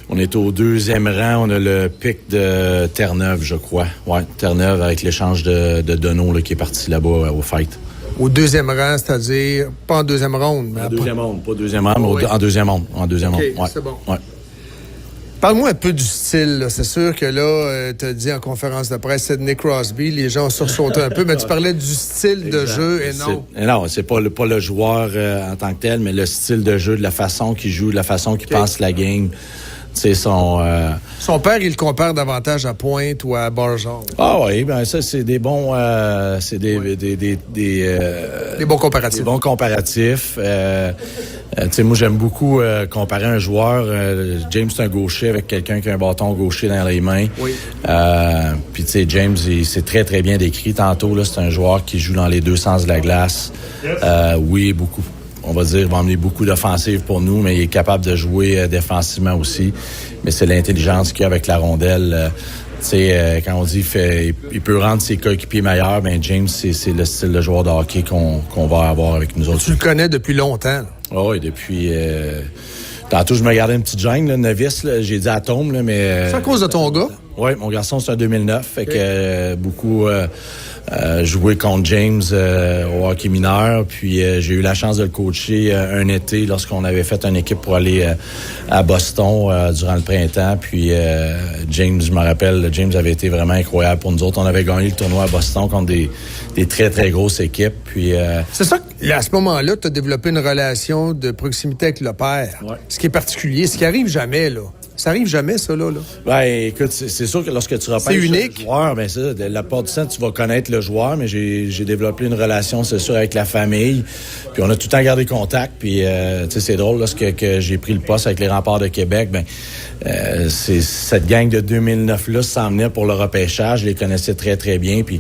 On est au 2e rang. On a le pic de Terre-Neuve, je crois. Oui, Terre-Neuve avec l'échange de Deneau là, qui est parti là-bas au fight. Au 2e rang, c'est-à-dire pas en 2e ronde. Mais en 2e ronde, pas 2e rang, mais en 2e ronde. En 2e ronde, ouais. C'est bon. Ouais. Parle-moi un peu du style. Là. C'est sûr que là, tu as dit en conférence de presse, Sidney Crosby, les gens ont sursauté un peu, mais tu parlais du style de jeu et non... Non, c'est pas le joueur en tant que tel, mais le style de jeu, de la façon qu'il joue, de la façon qu'il passe la game. C'est son père, il le compare davantage à Pointe ou à Barzal. Ah oui, ben ça, c'est des bons... c'est des bons comparatifs. Des bons comparatifs. Tu sais, moi, j'aime beaucoup comparer un joueur. James, c'est un gaucher avec quelqu'un qui a un bâton gaucher dans les mains. Oui. Puis, tu sais, James, c'est très, très bien décrit tantôt. Là, c'est un joueur qui joue dans les deux sens de la glace. Oui, beaucoup. On va dire, il va emmener beaucoup d'offensives pour nous, mais il est capable de jouer défensivement aussi. Mais c'est l'intelligence qu'il a avec la rondelle. Tu sais, quand on dit il peut rendre ses coéquipiers meilleurs, ben James, c'est le style de joueur de hockey qu'on va avoir avec nous autres. Tu le connais depuis longtemps. Oui, depuis... Tantôt, je me gardais une petite gêne, là, novice. Là, j'ai dit Atome, là, mais... C'est à cause de ton gars? Oui, mon garçon, c'est un 2009. Fait que beaucoup joué contre James au hockey mineur. Puis j'ai eu la chance de le coacher un été lorsqu'on avait fait une équipe pour aller à Boston durant le printemps. Puis James, je me rappelle, James avait été vraiment incroyable pour nous autres. On avait gagné le tournoi à Boston contre des très, très grosses équipes. Puis c'est ça à ce moment-là, tu as développé une relation de proximité avec le père. Ouais. Ce qui est particulier, ce qui arrive jamais, là. Ça arrive jamais, ça, là. Ben, écoute, c'est sûr que lorsque tu repêches le joueur, ben ça, de la part du temps, tu vas connaître le joueur, mais j'ai développé une relation, c'est sûr, avec la famille. Puis on a tout le temps gardé contact. Puis, tu sais, c'est drôle, lorsque j'ai pris le poste avec les Remparts de Québec, ben, c'est cette gang de 2009-là s'en venait pour le repêchage. Je les connaissais très, très bien. Puis,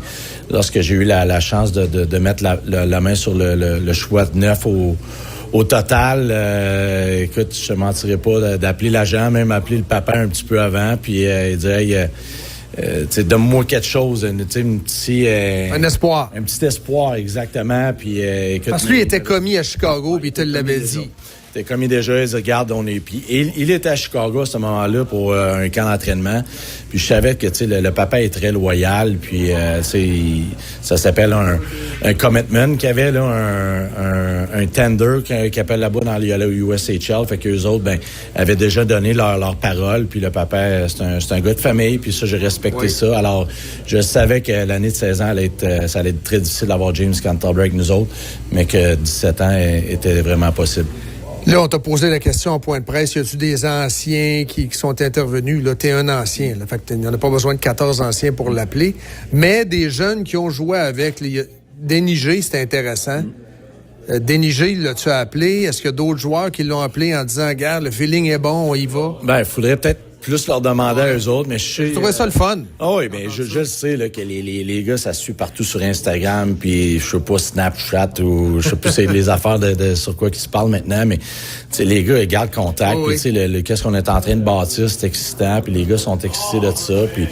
lorsque j'ai eu la chance de mettre la main sur le choix de 9 au total, écoute, je te mentirais pas d'appeler l'agent, même appeler le papa un petit peu avant, puis il dirait, tu sais, donne-moi quelque chose, un petit... un espoir. Un petit espoir, exactement, puis écoute... Parce que lui, il était commis à Chicago, puis il te l'avait dit. Il était commis déjà, il dit, regarde, on est... Puis il était à Chicago à ce moment-là pour un camp d'entraînement, puis je savais que, tu sais, le papa est très loyal, puis, tu sais, ça s'appelle un commitment qu'il y avait, là, un tender qu'ils appellent là-bas dans le USHL, fait qu'eux autres, ben, avaient déjà donné leur parole, puis le papa, c'est un gars de famille, puis ça, j'ai respecté ça. Alors, je savais que l'année de 16 ans, ça allait être très difficile d'avoir James Canterbury avec nous autres, mais que 17 ans était vraiment possible. Là, on t'a posé la question en point de presse. Y a-tu des anciens qui sont intervenus? Là, t'es un ancien. Là, fait que il n'y en a pas besoin de 14 anciens pour l'appeler. Mais des jeunes qui ont joué avec... Déniger, c'était intéressant. Déniger, l'as-tu appelé? Est-ce qu'il y a d'autres joueurs qui l'ont appelé en disant, regarde, le feeling est bon, on y va? Ben, il faudrait peut-être plus leur demander à eux autres, mais je trouvais ça le fun. Ah oui, bien, je le sais, là, que les gars, ça suit partout sur Instagram, puis je sais pas, Snapchat, ou je sais plus c'est les affaires sur quoi qu'ils se parlent maintenant, mais, tu sais, les gars, ils gardent contact, puis, tu sais, qu'est-ce qu'on est en train de bâtir, c'est excitant, puis les gars sont excités de ça, puis, tu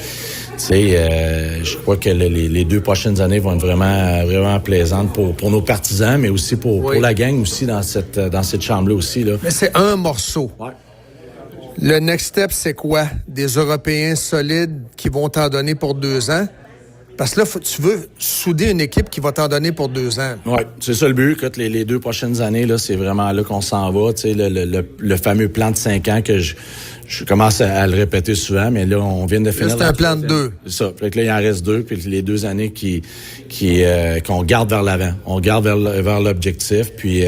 sais, je crois que les 2 prochaines années vont être vraiment, vraiment plaisantes pour nos partisans, mais aussi pour la gang aussi dans cette chambre-là aussi, là. Mais c'est un morceau. Ouais. Le next step, c'est quoi? Des Européens solides qui vont t'en donner pour 2 ans? Parce que là, tu veux souder une équipe qui va t'en donner pour 2 ans. Oui, c'est ça le but. Écoute, les 2 prochaines années, là, c'est vraiment là qu'on s'en va. Tu sais, le fameux plan de 5 ans que je commence à le répéter souvent, mais là, on vient de finir. Là, c'est un plan de 2. C'est ça. Fait que là, il en reste 2, puis les 2 années qu'on garde vers l'avant. On garde vers l'objectif, puis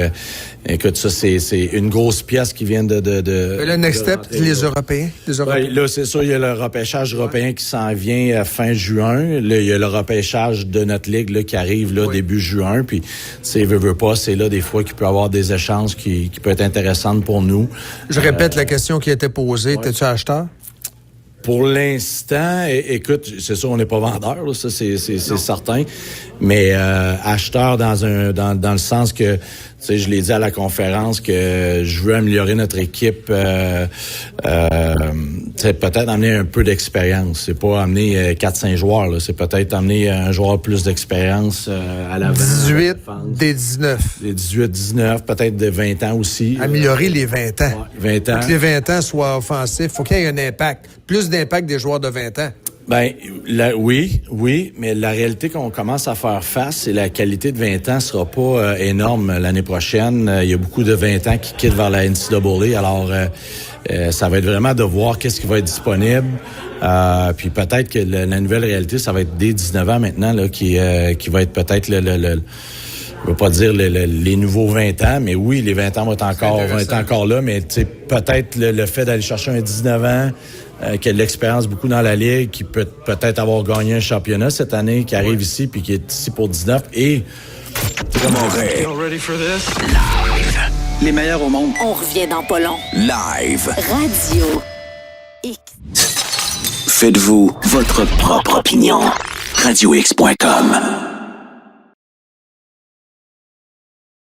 écoute, ça, c'est une grosse pièce qui vient de le next step, les Européens. Là, c'est sûr, il y a le repêchage européen qui s'en vient fin juin. Là, il y a le repêchage de notre ligue là, qui arrive là, début juin. Puis, veut pas, c'est là des fois qu'il peut y avoir des échanges qui peuvent être intéressantes pour nous. Je répète la question qui a été posée. T'es-tu acheteur? Pour l'instant, écoute, c'est sûr, on n'est pas vendeur, là, ça c'est certain, mais acheteur dans le sens que, tu sais, je l'ai dit à la conférence que je veux améliorer notre équipe, tu peut-être amener un peu d'expérience. C'est pas amener 4-5 joueurs, là. C'est peut-être amener un joueur plus d'expérience à l'avant. 18, des 19. Des 18-19, peut-être de 20 ans aussi. Améliorer les 20 ans. Ouais, 20 ans. Pour que les 20 ans soient offensifs, faut qu'il y ait un impact. Plus d'impact des joueurs de 20 ans. Ben, oui, mais la réalité qu'on commence à faire face, c'est la qualité de 20 ans sera pas énorme l'année prochaine. Il y a beaucoup de 20 ans qui quittent vers la NCAA, alors ça va être vraiment de voir qu'est-ce qui va être disponible. Puis peut-être que la nouvelle réalité, ça va être dès 19 ans maintenant, là, qui va être peut-être je veux pas dire les nouveaux 20 ans, mais oui, les 20 ans vont être encore là, mais peut-être le fait d'aller chercher un 19 ans, qui a de l'expérience beaucoup dans la Ligue, qui peut peut-être avoir gagné un championnat cette année, qui arrive ici, puis qui est ici pour 19, et... Moret. Live. Les meilleurs au monde. On revient dans pas long. Live. Radio X. Faites-vous votre propre opinion. RadioX.com.